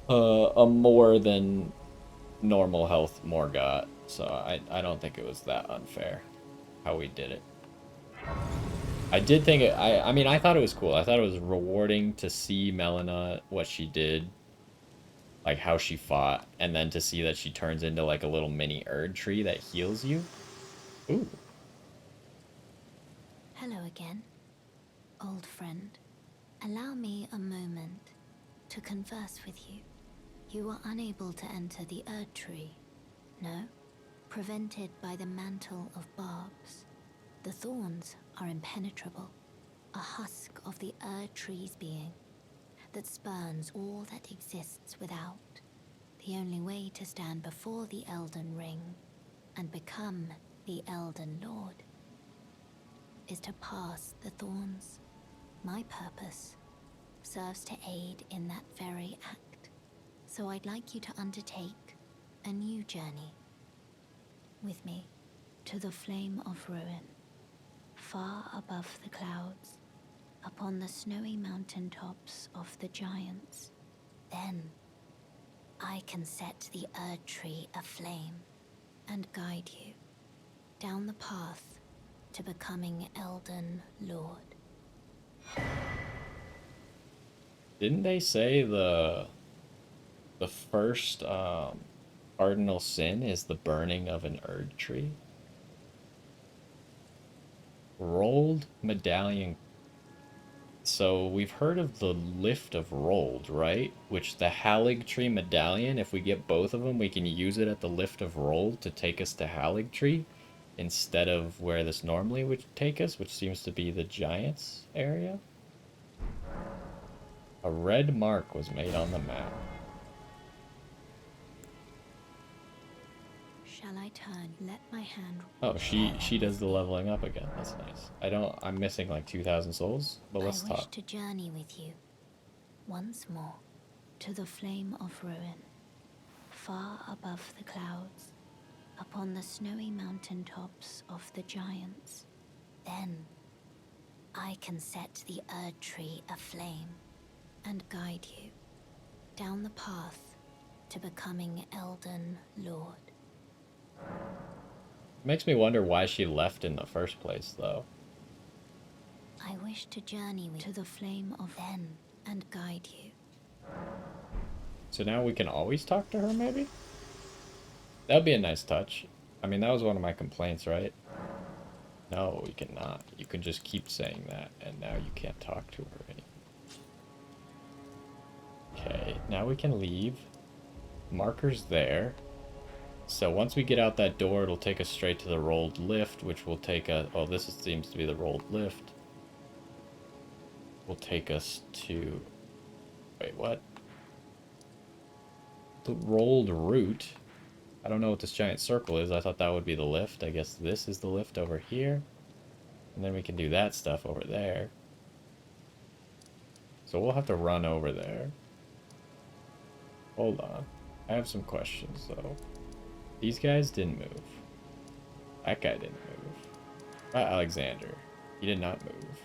a more than normal health Morgott. So I don't think it was that unfair how we did it. I did think it. I mean, I thought it was cool. I thought it was rewarding to see Melina, what she did, like how she fought, and then to see that she turns into like a little mini Erd Tree that heals you. Ooh. Hello again, old friend. Allow me a moment to converse with you. You are unable to enter the Erd Tree, no? Prevented by the mantle of barbs. The thorns are impenetrable, a husk of the Erd Tree's being that spurns all that exists without. The only way to stand before the Elden Ring and become the Elden Lord is to pass the thorns. My purpose serves to aid in that very act, so I'd like you to undertake a new journey with me to the Flame of Ruin, far above the clouds, upon the snowy mountaintops of the giants. Then I can set the Erd Tree aflame and guide you down the path to becoming Elden Lord. Didn't they say the first cardinal sin is the burning of an Erd Tree? Rolled medallion. So we've heard of the Lift of Rold, right? Which the Haligtree medallion, if we get both of them, we can use it at the Lift of Rold to take us to Haligtree instead of where this normally would take us, which seems to be the Giants area. A red mark was made on the map. Shall I turn? Let my hand. Oh, she does the leveling up again. That's nice. I'm missing like 2,000 souls, but I let's wish talk. to journey with you once more to the flame of ruin, far above the clouds, upon the snowy mountain tops of the giants. Then I can set the Erd Tree aflame and guide you down the path to becoming Elden Lord. Makes me wonder why she left in the first place, though. I wish to journey to the flame of then and guide you. So now we can always talk to her, maybe? That would be a nice touch. I mean, that was one of my complaints, right? No, you cannot. You can just keep saying that, and now you can't talk to her anymore. Okay, now we can leave. Marker's there. So once we get out that door, it'll take us straight to the rolled lift, which will take us... Oh, seems to be the rolled lift. Will take us to... Wait, what? The rolled route. I don't know what this giant circle is. I thought that would be the lift. I guess this is the lift over here. And then we can do that stuff over there. So we'll have to run over there. Hold on. I have some questions, though. These guys didn't move. That guy didn't move. Alexander. He did not move.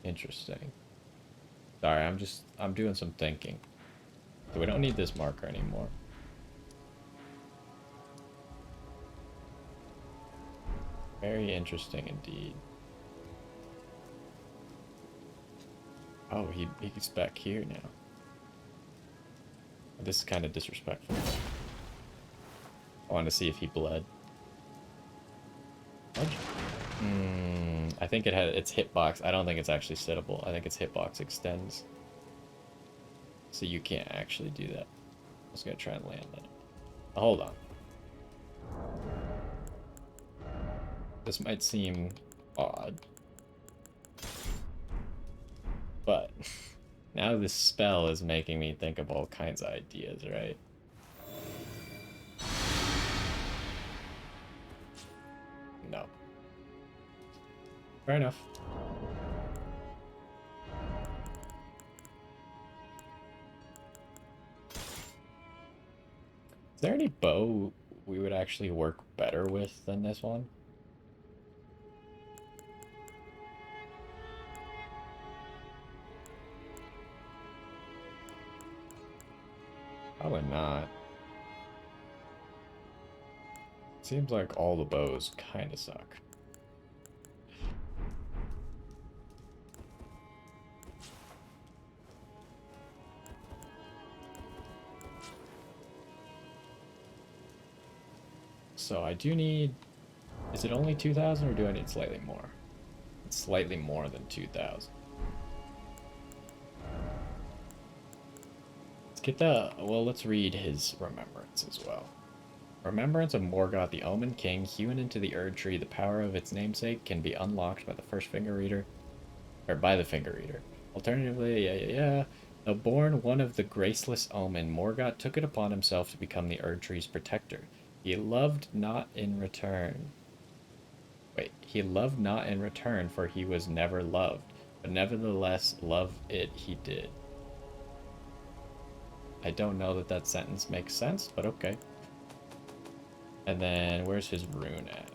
Interesting. Sorry, I'm doing some thinking. So we don't need this marker anymore. Very interesting indeed. Oh, he's back here now. This is kind of disrespectful. I wanted to see if he bled. I think its hitbox. I don't think it's actually sittable. I think its hitbox extends. So you can't actually do that. I was gonna try and land on it. Hold on. This might seem odd. But now this spell is making me think of all kinds of ideas, right? No. Fair enough. Is there any bow we would actually work better with than this one? Probably not. Seems like all the bows kind of suck. So I do need... Is it only 2,000 or do I need slightly more? It's slightly more than 2,000. Let's get the... Well, let's read his remembrance as well. Remembrance of Morgott, the Omen King, hewn into the Erd Tree. The power of its namesake can be unlocked by the first finger reader. Or by the finger reader. Alternatively, Though born one of the graceless Omen, Morgott took it upon himself to become the Erd Tree's protector. He loved not in return. He loved not in return, for he was never loved. But nevertheless, love it he did. I don't know that sentence makes sense, but okay. And then, where's his rune at?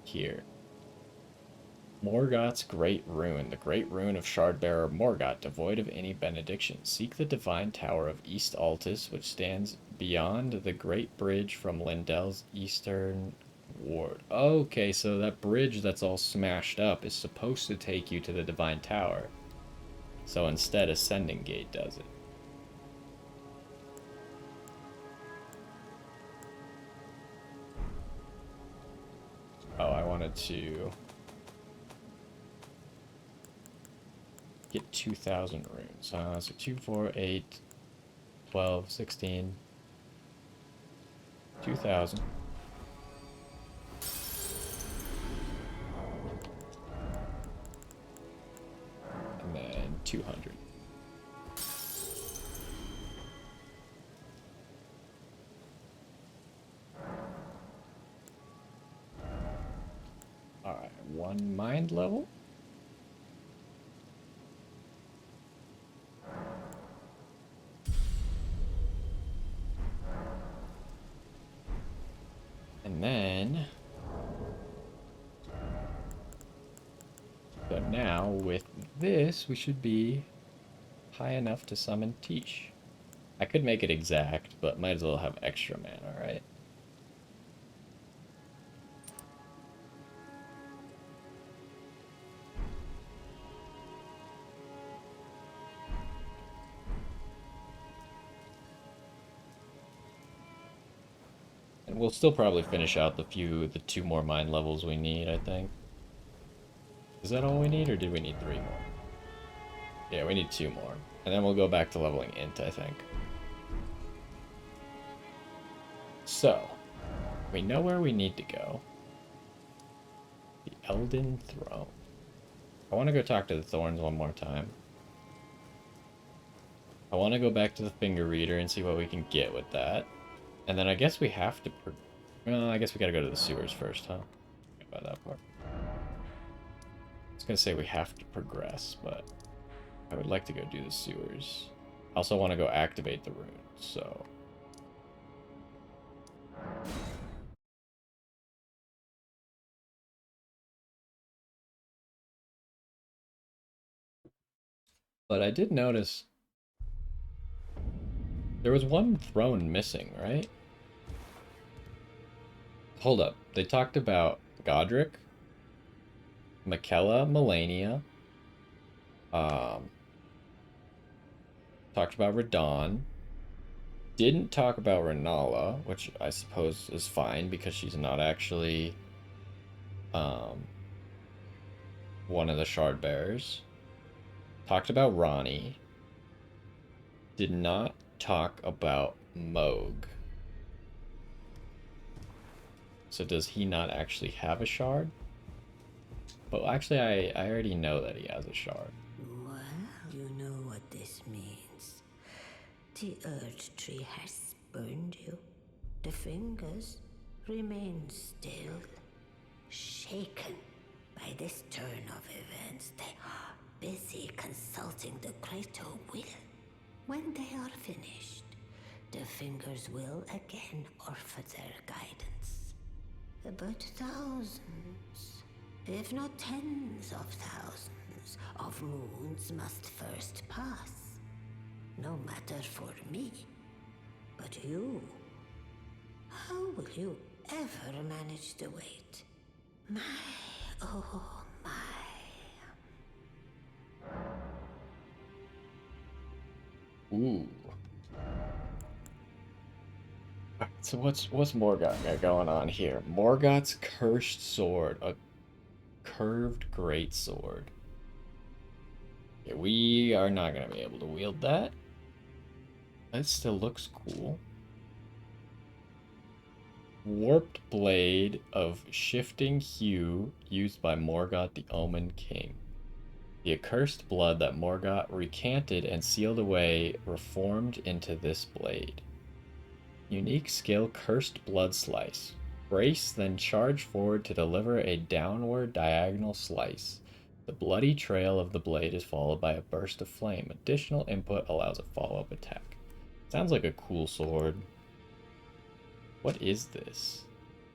Here. Morgott's Great Rune. The Great Rune of Shardbearer Morgott, devoid of any benediction. Seek the divine tower of East Altus, which stands beyond the Great Bridge from Lindell's eastern ward. Okay, so that bridge that's all smashed up is supposed to take you to the divine tower. So instead, Ascending Gate does it. wanted to get 2,000 runes. So 2, 4, 8, 12, 16, 2,000. And then 200. Alright, 1 mind level. And then, so now with this, we should be high enough to summon Tish. I could make it exact, but might as well have extra mana, right? And we'll still probably finish out the 2 more mind levels we need, I think. Is that all we need, or did we need 3 more? Yeah, we need 2 more. And then we'll go back to leveling Int, I think. So, we know where we need to go. The Elden Throne. I want to go talk to the Thorns one more time. I want to go back to the Finger Reader and see what we can get with that. And then I guess we have to... Well, I guess we gotta go to the sewers first, huh? Forget about that part. I was gonna say we have to progress, but I would like to go do the sewers. I also want to go activate the runes, so... But I did notice there was one throne missing, right? Hold up. They talked about Godric, Michaela, Melania, talked about Radon, didn't talk about Renala, which I suppose is fine because she's not actually one of the shard bearers. Talked about Ronnie. Did not talk about Moog. So does he not actually have a shard? But actually, I already know that he has a shard. Well, you know what this means. The Earth Tree has spurned you. The fingers remain still, shaken by this turn of events. They are busy consulting the greater will. When they are finished, the fingers will again offer their guidance. But thousands, if not tens of thousands, of moons must first pass. No matter for me, but you. How will you ever manage to wait? My, oh my. Ooh. So what's Morgott got going on here? Morgott's cursed sword, a curved great sword. Yeah, we are not gonna be able to wield that. That still looks cool. Warped blade of shifting hue used by Morgott the Omen King. The accursed blood that Morgott recanted and sealed away reformed into this blade. Unique skill, Cursed Blood Slice. Brace, then charge forward to deliver a downward diagonal slice. The bloody trail of the blade is followed by a burst of flame. Additional input allows a follow-up attack. Sounds like a cool sword. What is this?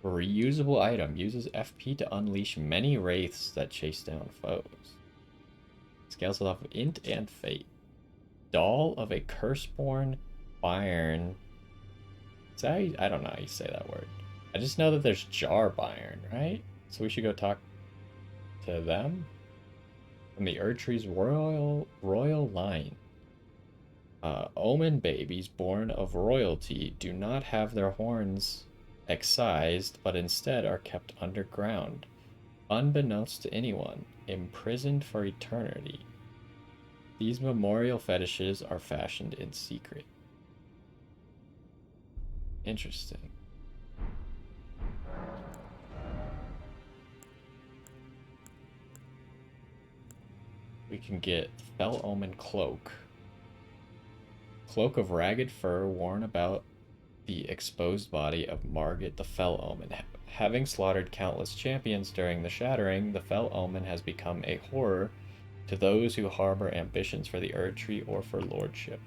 A reusable item. Uses FP to unleash many wraiths that chase down foes. Scales off of Int and Fate. Doll of a Curseborn Iron. Is that how I don't know how you say that word. I just know that there's Jar Iron, right? So we should go talk to them. From the Erdtree's royal line. Omen babies born of royalty do not have their horns excised, but instead are kept underground. Unbeknownst to anyone, imprisoned for eternity. These memorial fetishes are fashioned in secret. Interesting. We can get Fell Omen Cloak. Cloak of ragged fur worn about the exposed body of Morgott the Fell Omen. Having slaughtered countless champions during the Shattering, the Fell Omen has become a horror to those who harbor ambitions for the Erd Tree or for lordship.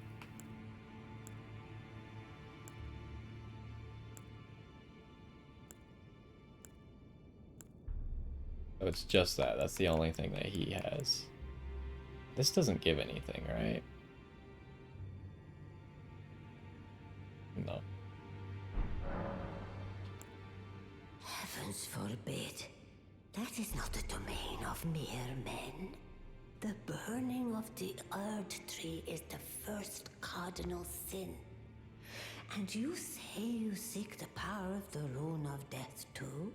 So it's just that. That's the only thing that he has. This doesn't give anything, right? No. Heavens forbid. That is not the domain of mere men. The burning of the Erd Tree is the first cardinal sin. And you say you seek the power of the Rune of Death too?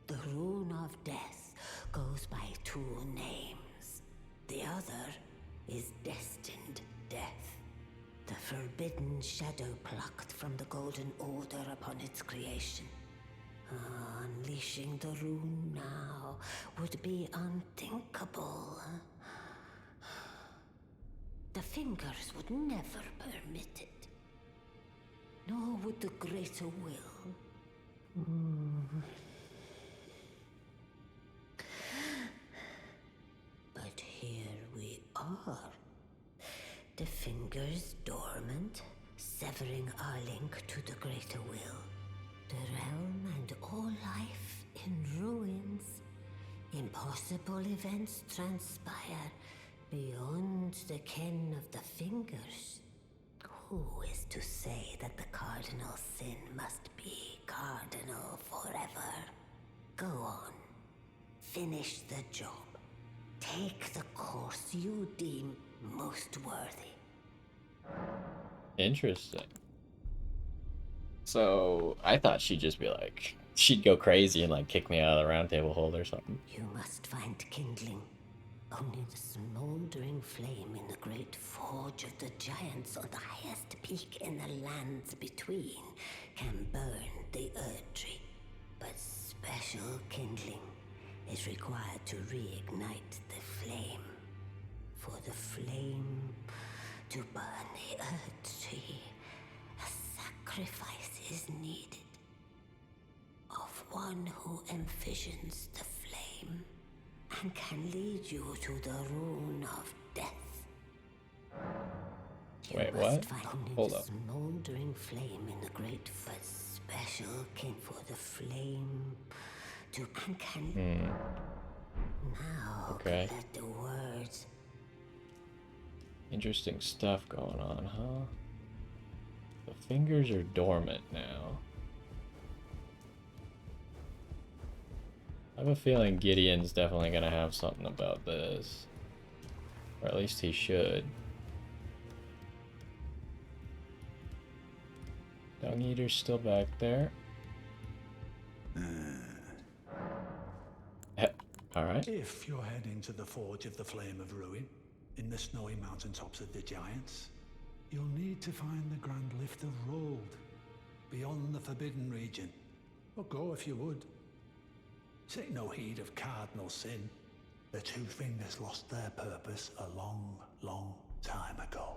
The Rune of Death goes by two names. The other is Destined Death. The forbidden shadow plucked from the Golden Order upon its creation. Unleashing the rune now would be unthinkable. The Fingers would never permit it. Nor would the Greater Will. But here we are. The Fingers dormant, severing our link to the Greater Will. The realm and all life in ruins. Impossible events transpire beyond the ken of the Fingers. Who is to say that the cardinal sin must be cardinal forever? Go on. Finish the job. Take the course you deem most worthy. Interesting. So I thought she'd just be like, she'd go crazy and like kick me out of the round table hold or something. You must find kindling. Only the smoldering flame in the great forge of the giants on the highest peak in the lands between can burn the Erd Tree. But special kindling is required to reignite the flame. For the flame to burn the Erd Tree, a sacrifice is needed. Of one who envisions the flame and can lead you to the Rune of Death. Wait, what? Hold up. Smoldering flame in the great but special kin for the flame to and can now Okay. let the words. Interesting stuff going on, huh? The Fingers are dormant now. I have a feeling Gideon's definitely gonna have something about this. Or at least he should. Dung Eater's still back there. Alright. If you're heading to the Forge of the Flame of Ruin, in the snowy mountaintops of the Giants, you'll need to find the Grand Lift of Rold, beyond the Forbidden Region. Or go if you would. Take no heed of cardinal sin. The Two Fingers lost their purpose a long, long time ago.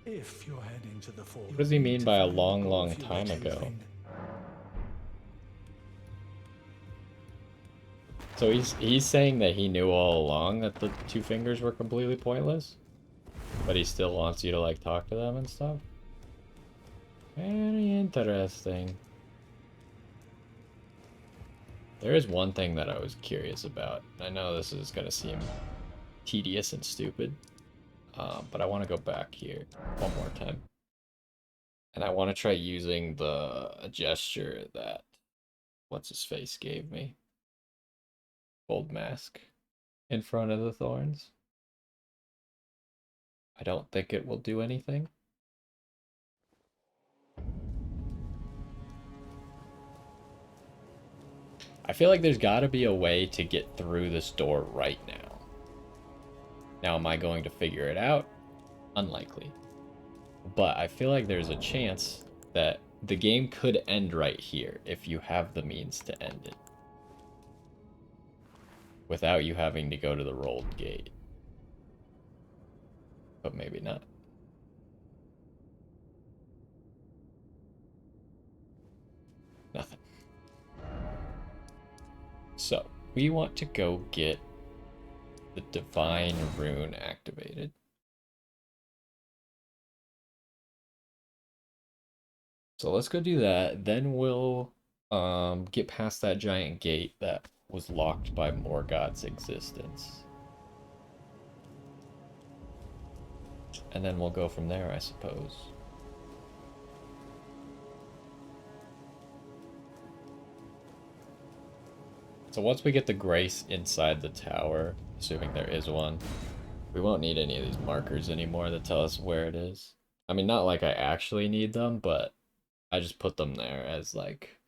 If you're heading to the Forge... What does he mean by a long, long time ago? So he's saying that he knew all along that the Two Fingers were completely pointless? But he still wants you to, like, talk to them and stuff? Very interesting. There is one thing that I was curious about. I know this is going to seem tedious and stupid, but I want to go back here one more time. And I want to try using the gesture that What's-His-Face gave me. Gold mask in front of the thorns. I don't think it will do anything. I feel like there's got to be a way to get through this door right now. Now, am I going to figure it out? Unlikely. But I feel like there's a chance that the game could end right here if you have the means to end it. Without you having to go to the rolled gate. But maybe not. Nothing. So, we want to go get the Divine Rune activated. So let's go do that. Then we'll get past that giant gate that was locked by Morgott's existence. And then we'll go from there, I suppose. So once we get the Grace inside the tower, assuming there is one, we won't need any of these markers anymore that tell us where it is. I mean, not like I actually need them, but I just put them there as like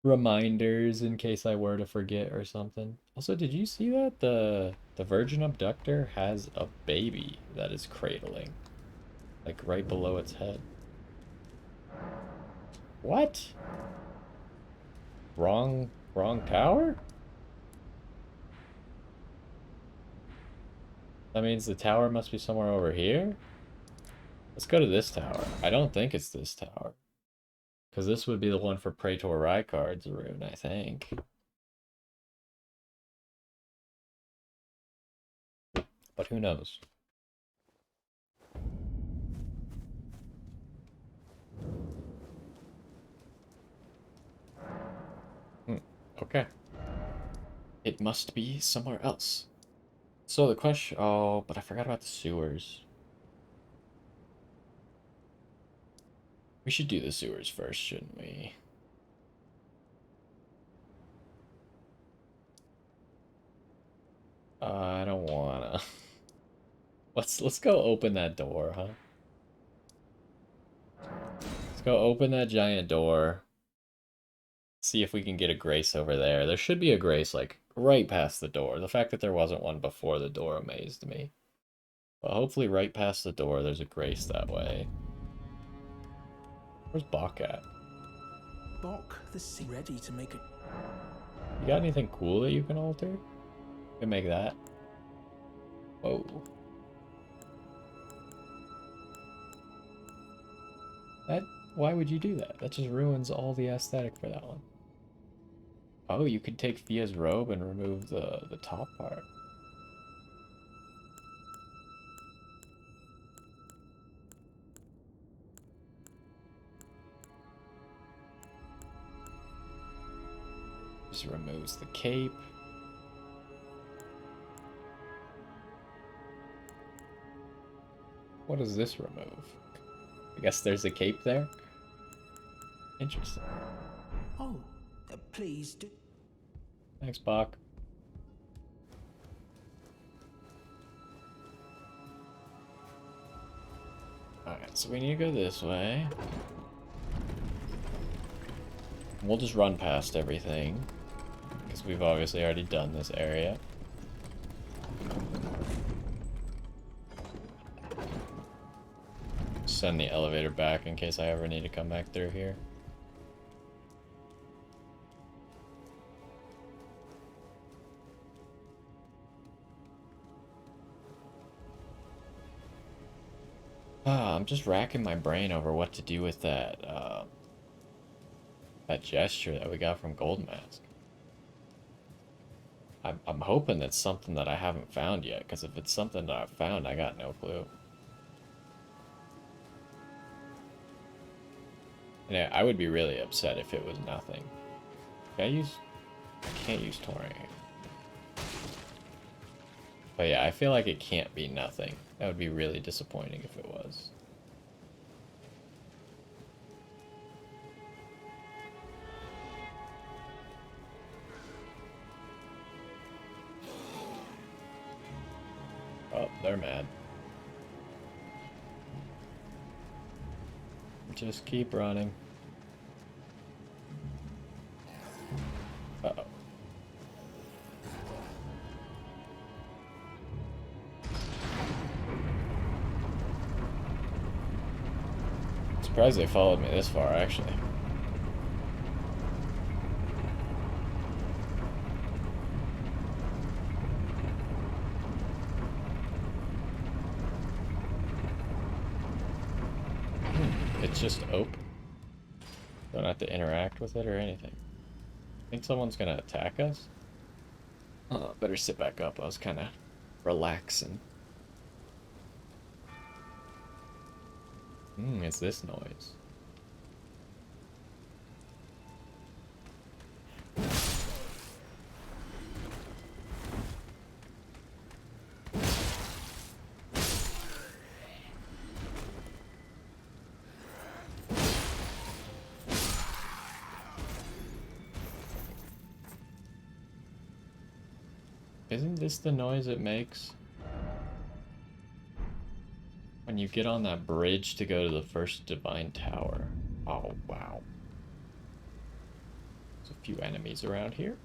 reminders in case I were to forget or something. Also, did you see that the Virgin Abductor has a baby that is cradling, like right below its head? What? Wrong tower? That means the tower must be somewhere over here? Let's go to this tower. I don't think it's this tower. Because this would be the one for Praetor Rykard's rune, I think. But who knows? Okay. It must be somewhere else. So the question... Oh, but I forgot about the sewers. We should do the sewers first, shouldn't we? I don't wanna. Let's go open that door, huh? Let's go open that giant door. See if we can get a Grace over there. There should be a Grace, like, right past the door. The fact that there wasn't one before the door amazed me. But hopefully right past the door, there's a Grace that way. Where's Bach at? Bach, the sea ready to make it. You got anything cool that you can alter? You can make that. Whoa. Why would you do that? That just ruins all the aesthetic for that one. Oh, you could take Fia's robe and remove the top part. Just removes the cape. What does this remove? I guess there's a cape there? Interesting. Oh, please do. Thanks, Bach. Alright, so we need to go this way. We'll just run past everything, because we've obviously already done this area. Send the elevator back in case I ever need to come back through here. I'm just racking my brain over what to do with that, that gesture that we got from Gold Mask. I'm hoping it's something that I haven't found yet, because if it's something that I've found, I got no clue. Yeah, I would be really upset if it was nothing. I can't use Touring. But yeah, I feel like it can't be nothing. That would be really disappointing if it was. Oh, they're mad. Just keep running. Uh-oh. Surprised they followed me this far, actually. It's just open. Don't have to interact with it or anything. Think someone's gonna attack us? Oh, better sit back up. I was kind of relaxing. It's this noise. Isn't this the noise it makes when you get on that bridge to go to the first divine tower? Oh, wow. There's a few enemies around here.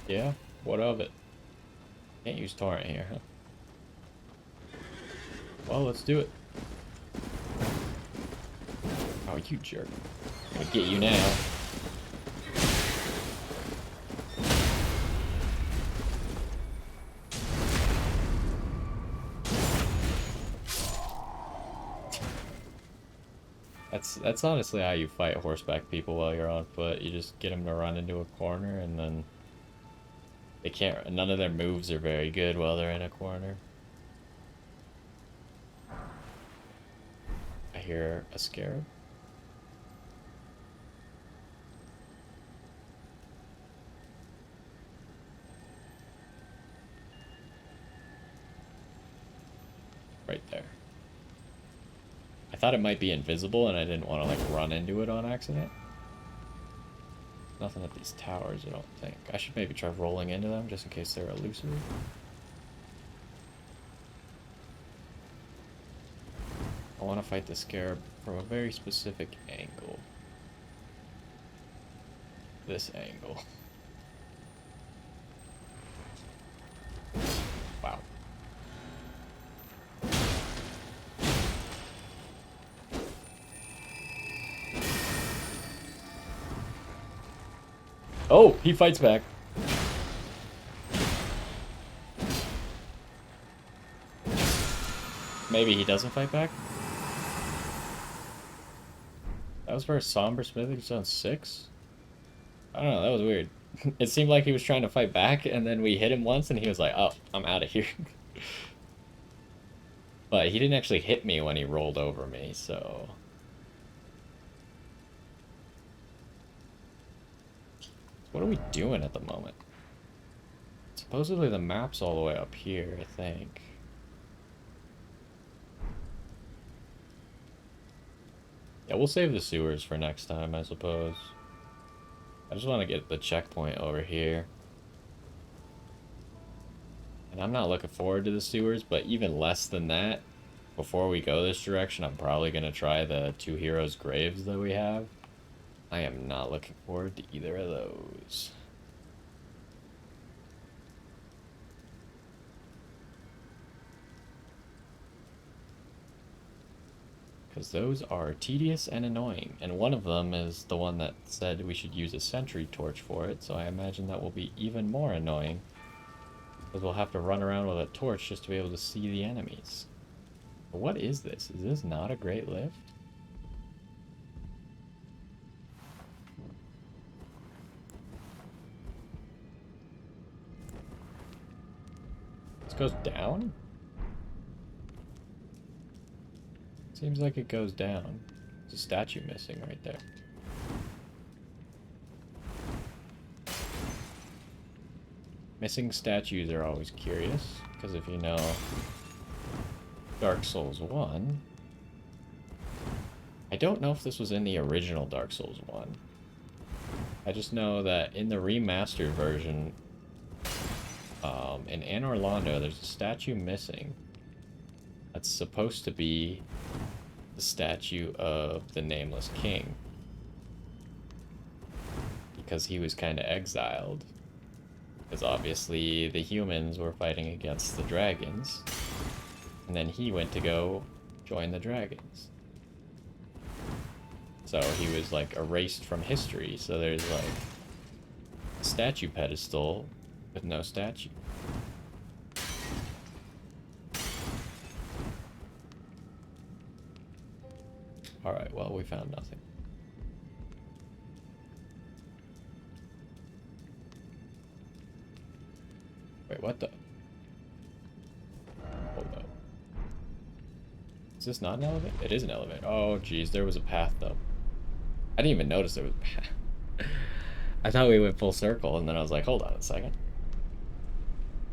Yeah, what of it? Can't use torrent here, huh? Well, let's do it. Oh, you jerk. I'm gonna get you now. That's honestly how you fight horseback people while you're on foot. You just get them to run into a corner and then they can't, none of their moves are very good while they're in a corner. I hear a scarab. Right there. I thought it might be invisible and I didn't want to like run into it on accident. Nothing at these towers, I don't think. I should maybe try rolling into them just in case they're elusive. I want to fight the scarab from a very specific angle. This angle. Wow. Oh, he fights back. Maybe he doesn't fight back? That was for a Somber Smithing Zone 6? I don't know, that was weird. It seemed like he was trying to fight back, and then we hit him once, and he was like, oh, I'm out of here. But he didn't actually hit me when he rolled over me, so... What are we doing at the moment? Supposedly the map's all the way up here, I think. Yeah, we'll save the sewers for next time, I suppose. I just want to get the checkpoint over here. And I'm not looking forward to the sewers, but even less than that, before we go this direction, I'm probably going to try the 2 heroes' graves that we have. I am not looking forward to either of those. Because those are tedious and annoying. And one of them is the one that said we should use a sentry torch for it, so I imagine that will be even more annoying. Because we'll have to run around with a torch just to be able to see the enemies. But what is this? Is this not a great lift? This goes down? Seems like it goes down. There's a statue missing right there. Missing statues are always curious, because if you know Dark Souls 1... I don't know if this was in the original Dark Souls 1. I just know that in the remastered version, in Anor Londo, there's a statue missing that's supposed to be the statue of the Nameless King. Because he was kind of exiled. Because obviously the humans were fighting against the dragons. And then he went to go join the dragons. So he was like erased from history. So there's like a statue pedestal with no statue. Alright, well, we found nothing. Wait, what the? Hold up. Is this not an elevator? It is an elevator. Oh, geez, there was a path, though. I didn't even notice there was a path. I thought we went full circle, and then I was like, hold on a second.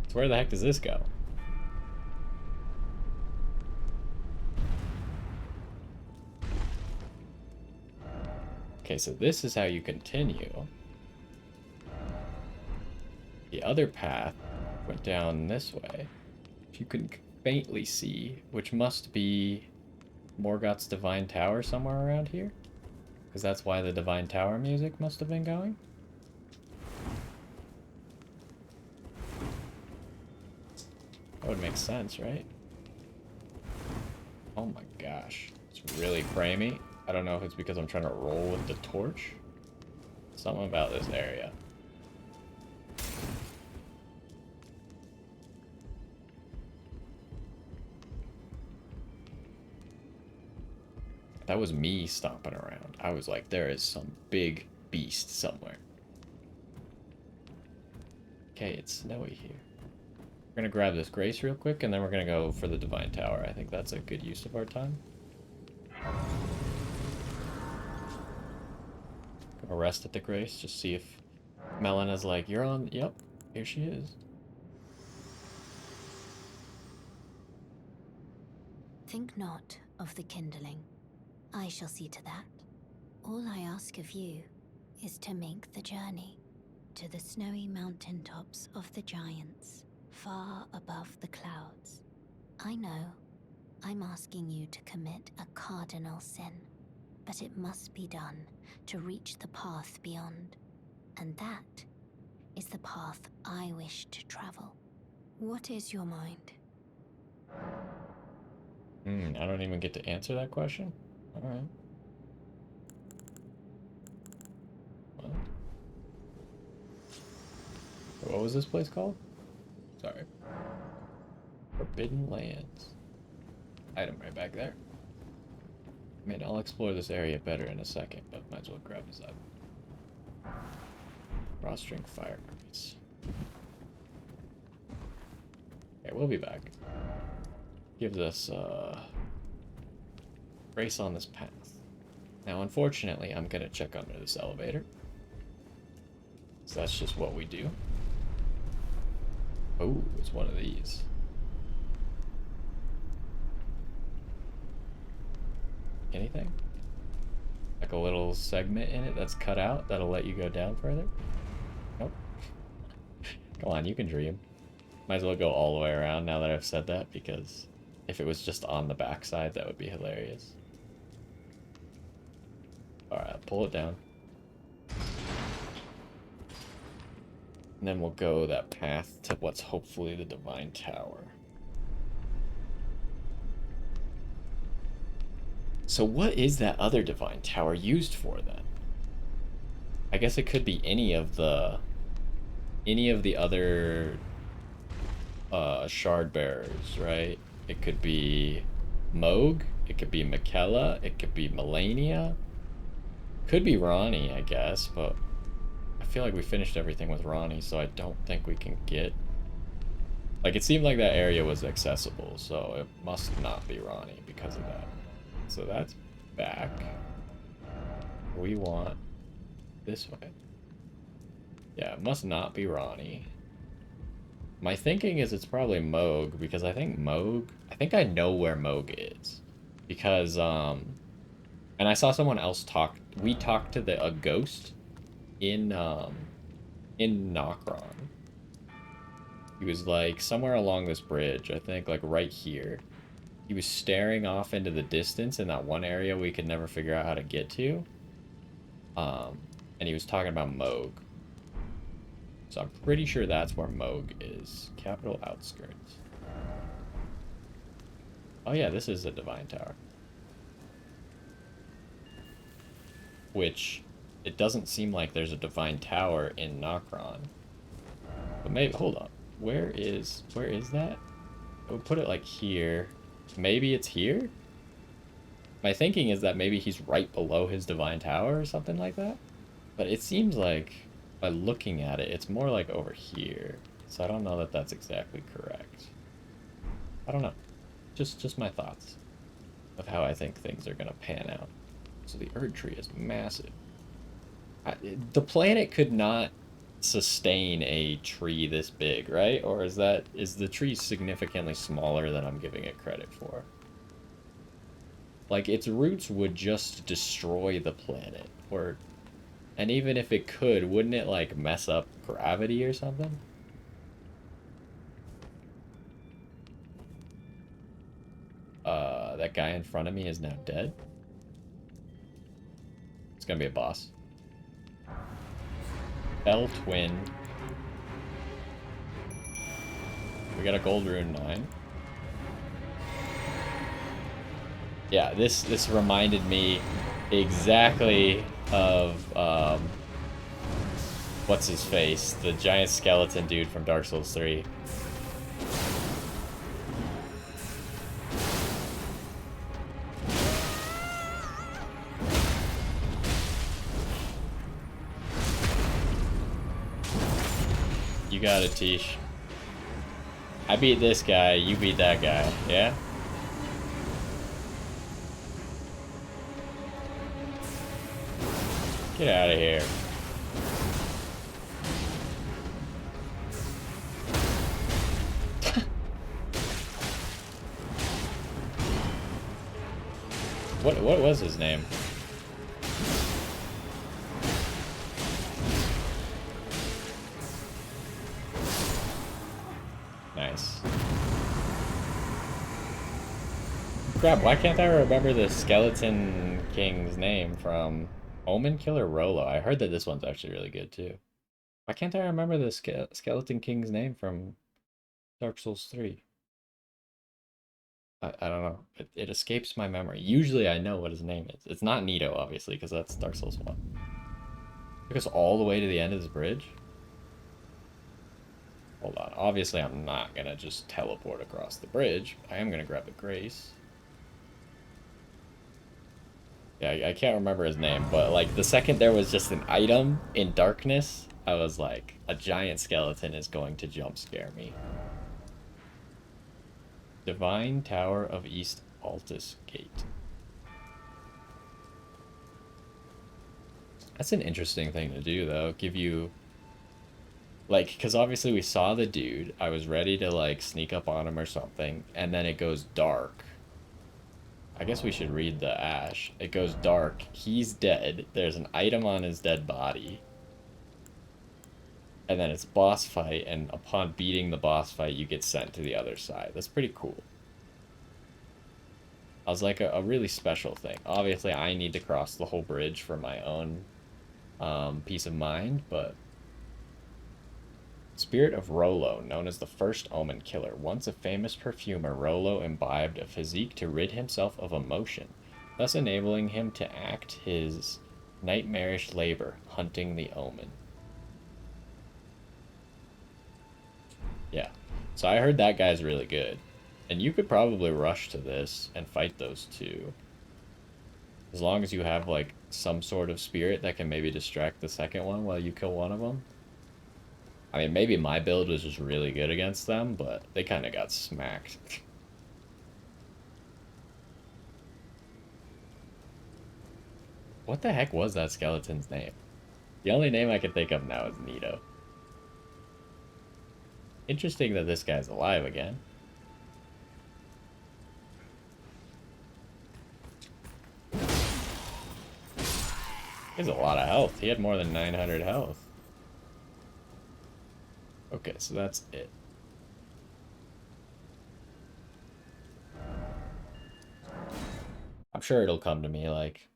So where the heck does this go? Okay, so this is how you continue. The other path went down this way, which you can faintly see, which must be Morgott's Divine Tower somewhere around here. Because that's why the Divine Tower music must have been going. That would make sense, right? Oh my gosh. It's really framey. I don't know if it's because I'm trying to roll with the torch. Something about this area. That was me stomping around. I was like, there is some big beast somewhere. Okay, it's snowy here. We're gonna grab this Grace real quick, and then we're gonna go for the Divine Tower. I think that's a good use of our time. Gonna rest at the Grace, just see if Melena's like, you're on. Yep, here she is. Think not of the kindling. I shall see to that. All I ask of you is to make the journey to the snowy mountaintops of the giants, far above the clouds. I know I'm asking you to commit a cardinal sin, but it must be done to reach the path beyond. And that is the path I wish to travel. What is your mind? I don't even get to answer that question? Alright. Well. What was this place called? Sorry. Forbidden Lands. Item right back there. I mean, I'll explore this area better in a second, but might as well grab this up. Drawstring fire grease. Okay, we'll be back. Gives us race on this path. Now, unfortunately, I'm gonna check under this elevator. So that's just what we do. Oh, it's one of these. Anything? Like a little segment in it that's cut out that'll let you go down further? Nope. Come on, you can dream. Might as well go all the way around now that I've said that, because if it was just on the backside, that would be hilarious. Alright, pull it down. And then we'll go that path to what's hopefully the Divine Tower. So what is that other Divine Tower used for then? I guess it could be any of the other shard bearers, right? It could be Moog, it could be Michaela, it could be Melania. Could be Ronnie, I guess, but I feel like we finished everything with Ronnie, so I don't think we can get... Like, it seemed like that area was accessible, so it must not be Ronnie because of that. So that's back. We want this way. Yeah, it must not be Ronnie. My thinking is it's probably Moog, because I think I know where Moog is. Because, and I saw someone else talk, we talked to a ghost in Nokron. He was like somewhere along this bridge, I think like right here. he was staring off into the distance in that one area we could never figure out how to get to. And he was talking about Moog. So I'm pretty sure that's where Moog is. Capital outskirts. Oh yeah, this is a divine tower. Which, it doesn't seem like there's a divine tower in Nokron. But maybe, hold on. Where is that? I would put it like here. Maybe it's here? My thinking is that maybe he's right below his divine tower or something like that. But it seems like, by looking at it, it's more like over here. So I don't know that that's exactly correct. I don't know. Just my thoughts of how I think things are going to pan out. So the Erd Tree is massive. The planet could not sustain a tree this big, right? Or is the tree significantly smaller than I'm giving it credit for? Like, its roots would just destroy the planet. And even if it could, wouldn't it, like, mess up gravity or something? That guy in front of me is now dead. It's gonna be a boss. Bell Twin. We got a gold rune 9. Yeah, this reminded me exactly of what's his face? The giant skeleton dude from Dark Souls 3. You got it, Tish. I beat this guy, you beat that guy, yeah? Get out of here. What was his name? Nice. Crap, why can't I remember the Skeleton King's name from Omen Killer Rolo? I heard that this one's actually really good too. Why can't I remember the Skeleton King's name from Dark Souls 3? I don't know. It escapes my memory. Usually I know what his name is. It's not Nito, obviously, because that's Dark Souls 1. Took us all the way to the end of this bridge? Hold on. Obviously, I'm not going to just teleport across the bridge. I am going to grab the Grace. Yeah, I can't remember his name, but, like, the second there was just an item in darkness, I was like, a giant skeleton is going to jump scare me. Divine Tower of East Altus Gate. That's an interesting thing to do, though. Give you... Like, because obviously we saw the dude. I was ready to, like, sneak up on him or something. And then it goes dark. I guess we should read the ash. It goes dark. He's dead. There's an item on his dead body. And then it's boss fight. And upon beating the boss fight, you get sent to the other side. That's pretty cool. I was like, a really special thing. Obviously, I need to cross the whole bridge for my own peace of mind, but... Spirit of Rolo, known as the first Omen killer. Once a famous perfumer, Rolo imbibed a physique to rid himself of emotion, thus enabling him to act his nightmarish labor, hunting the Omen. Yeah, so I heard that guy's really good. And you could probably rush to this and fight those two. As long as you have, like, some sort of spirit that can maybe distract the second one while you kill one of them. I mean, maybe my build was just really good against them, but they kind of got smacked. What the heck was that skeleton's name? The only name I can think of now is Nito. Interesting that this guy's alive again. He has a lot of health. He had more than 900 health. Okay, so that's it. sure it'll come to me like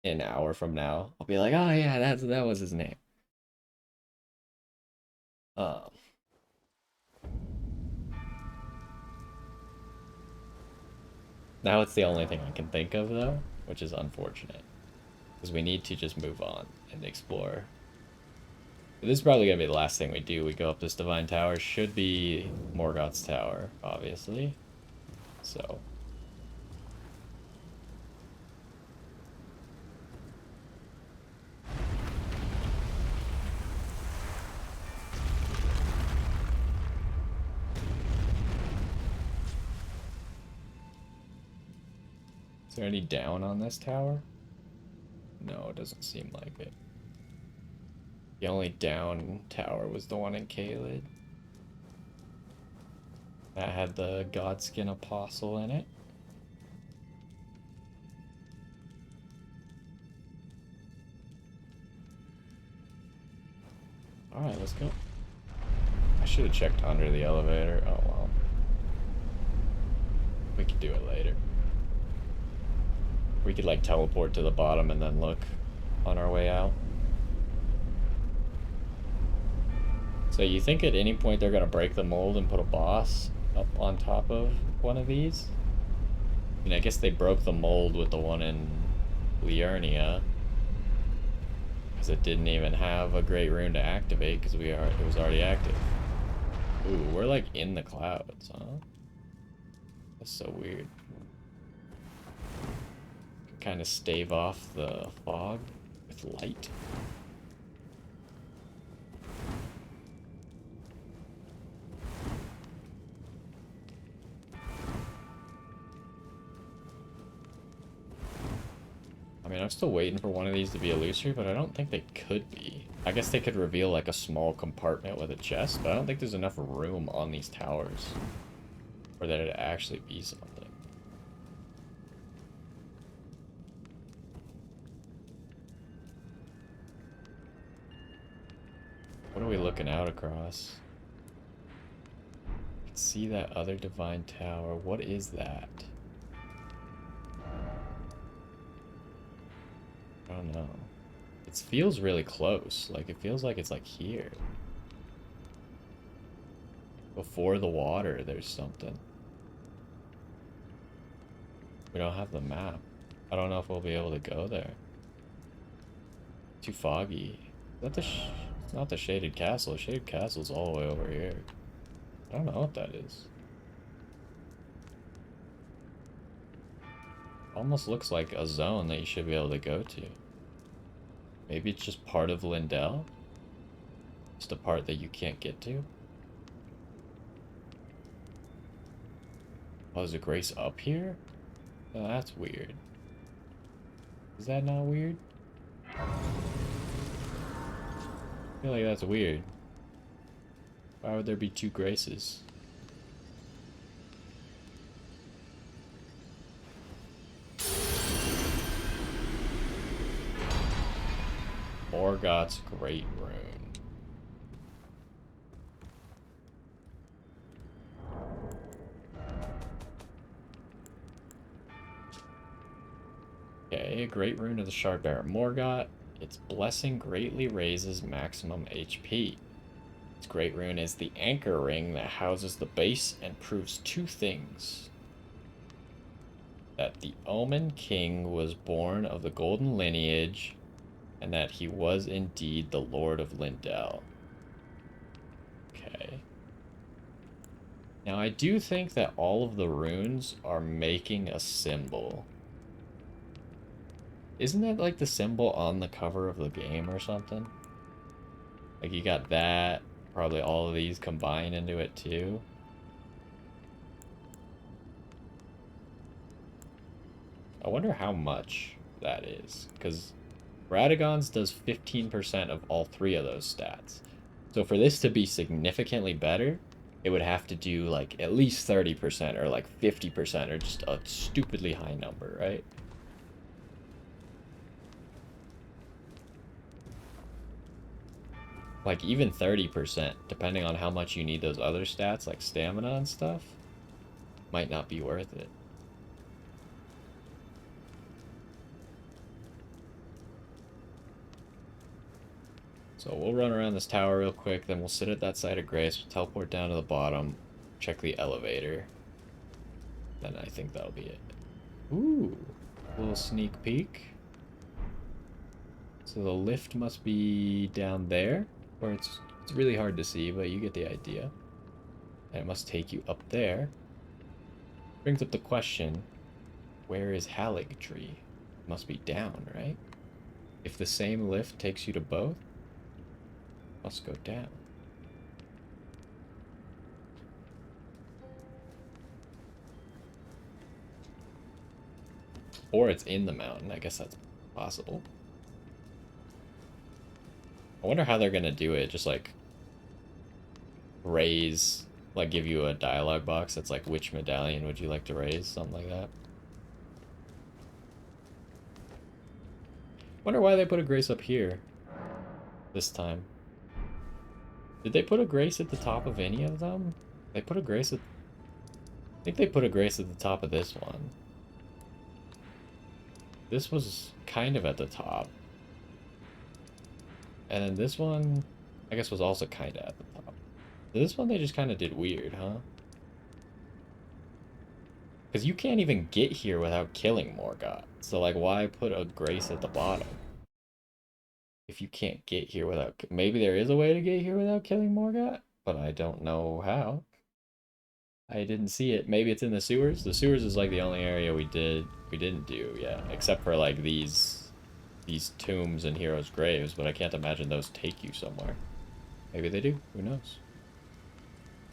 an hour from now. I'll be like, oh yeah, that was his name. Um, Now it's the only thing I can think of though, which is unfortunate. Because we need to just move on and explore. This is probably going to be the last thing we do. We go up this Divine Tower. Should be Morgott's Tower, obviously. So. Is there any down on this tower? No, it doesn't seem like it. The only down tower was the one in Caelid. That had the Godskin Apostle in it. Alright, let's go. I should have checked under the elevator. Oh well. We could do it later. We could like teleport to the bottom and then look on our way out. So you think at any point they're gonna break the mold and put a boss up on top of one of these? I mean, I guess they broke the mold with the one in Liurnia, because it didn't even have a great rune to activate because it was already active. Ooh, we're like in the clouds, huh? That's so weird. Can kind of stave off the fog with light. I mean, I'm still waiting for one of these to be illusory, but I don't think they could be. I guess they could reveal like a small compartment with a chest, but I don't think there's enough room on these towers for there to actually be something. What are we looking out across? I can see that other divine tower. What is that? I don't know. It feels really close. Like, it feels like it's like here. Before the water, there's something. We don't have the map. I don't know if we'll be able to go there. Too foggy. Is that the it's not the Shaded Castle. The Shaded Castle's all the way over here. I don't know what that is. Almost looks like a zone that you should be able to go to. Maybe it's just part of Lindell? Just a part that you can't get to? Oh, is it Grace up here? Oh, that's weird. Is that not weird? I feel like that's weird. Why would there be two Graces? Morgott's Great Rune. Okay, a Great Rune of the Shardbearer Morgott. Its blessing greatly raises maximum HP. Its Great Rune is the anchor ring that houses the base and proves two things. That the Omen King was born of the golden lineage, and that he was indeed the Lord of Lindell. Okay. Now I do think that all of the runes are making a symbol. Isn't that like the symbol on the cover of the game or something? Like you got that, probably all of these combined into it too. I wonder how much that is, because Radagon's does 15% of all three of those stats. So for this to be significantly better, it would have to do like at least 30% or like 50% or just a stupidly high number, right? Like even 30%, depending on how much you need those other stats like stamina and stuff, might not be worth it. So we'll run around this tower real quick, then we'll sit at that site of grace, we'll teleport down to the bottom, check the elevator. Then I think that'll be it. Ooh, a little sneak peek. So the lift must be down there, or it's really hard to see, but you get the idea. And it must take you up there. Brings up the question, where is Haligtree? Must be down, right? If the same lift takes you to both, must go down. Or it's in the mountain. I guess that's possible. I wonder how they're gonna do it. Just like raise, like give you a dialogue box that's like, which medallion would you like to raise? Something like that. Wonder why they put a grace up here this time. Did they put a grace at the top of any of them? They put a grace at... I think they put a grace at the top of this one. This was kind of at the top. And then this one, I guess, was also kind of at the top. This one they just kind of did weird, huh? Because you can't even get here without killing Morgott. So, like, why put a grace at the bottom? If you can't get here without... Maybe there is a way to get here without killing Morgott, but I don't know how. I didn't see it. Maybe it's in the sewers? The sewers is, like, the only area we didn't do, yeah. Except for, like, these tombs and heroes' graves, but I can't imagine those take you somewhere. Maybe they do. Who knows?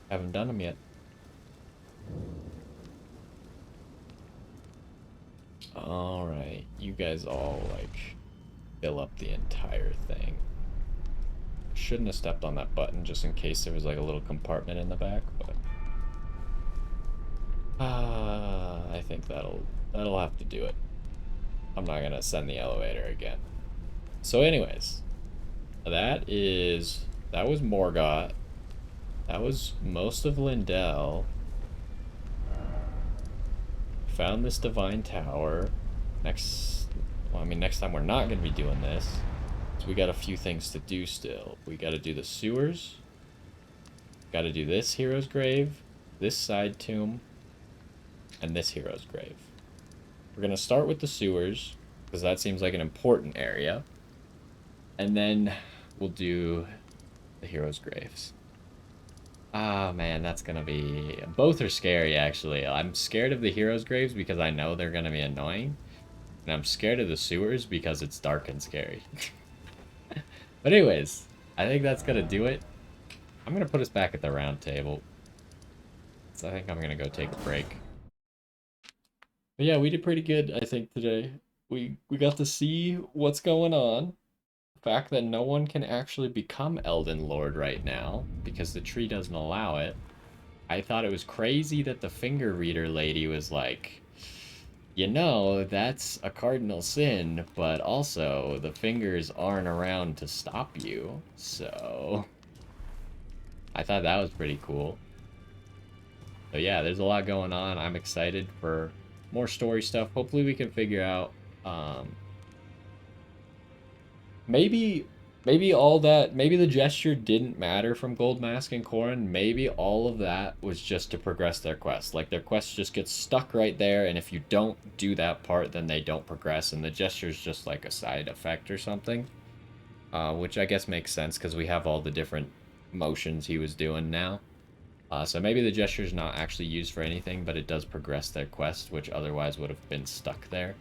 Haven't done them yet. Alright, you guys all, like, fill up the entire thing. Shouldn't have stepped on that button just in case there was, like, a little compartment in the back, but... I think that'll have to do it. I'm not gonna send the elevator again. So anyways, that was Morgott. That was most of Lindell. Found this divine tower. Next time we're not gonna be doing this. So we got a few things to do still. We gotta do the sewers. Gotta do this hero's grave, this side tomb, and this hero's grave. We're going to start with the sewers, because that seems like an important area. And then we'll do the heroes' graves. Ah, man, that's going to be... Both are scary, actually. I'm scared of the heroes' graves because I know they're going to be annoying. And I'm scared of the sewers because it's dark and scary. But anyways, I think that's going to do it. I'm going to put us back at the round table. So I think I'm going to go take a break. But yeah, we did pretty good, I think, today. We got to see what's going on. The fact that no one can actually become Elden Lord right now, because the tree doesn't allow it. I thought it was crazy that the finger reader lady was like, you know, that's a cardinal sin, but also the fingers aren't around to stop you. So I thought that was pretty cool. So yeah, there's a lot going on. I'm excited for more story stuff. Hopefully we can figure out maybe the gesture didn't matter from Gold Mask and Corrin. Maybe all of that was just to progress their quest. Like, their quest just gets stuck right there, and if you don't do that part, then they don't progress, and the gesture's just like a side effect or something. Which I guess makes sense, because we have all the different motions he was doing now. So maybe the gesture's not actually used for anything, but it does progress their quest, which otherwise would have been stuck there.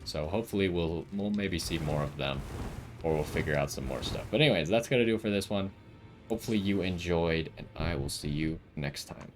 So hopefully we'll maybe see more of them, or we'll figure out some more stuff. But anyways, that's gonna do it for this one. Hopefully you enjoyed, and I will see you next time.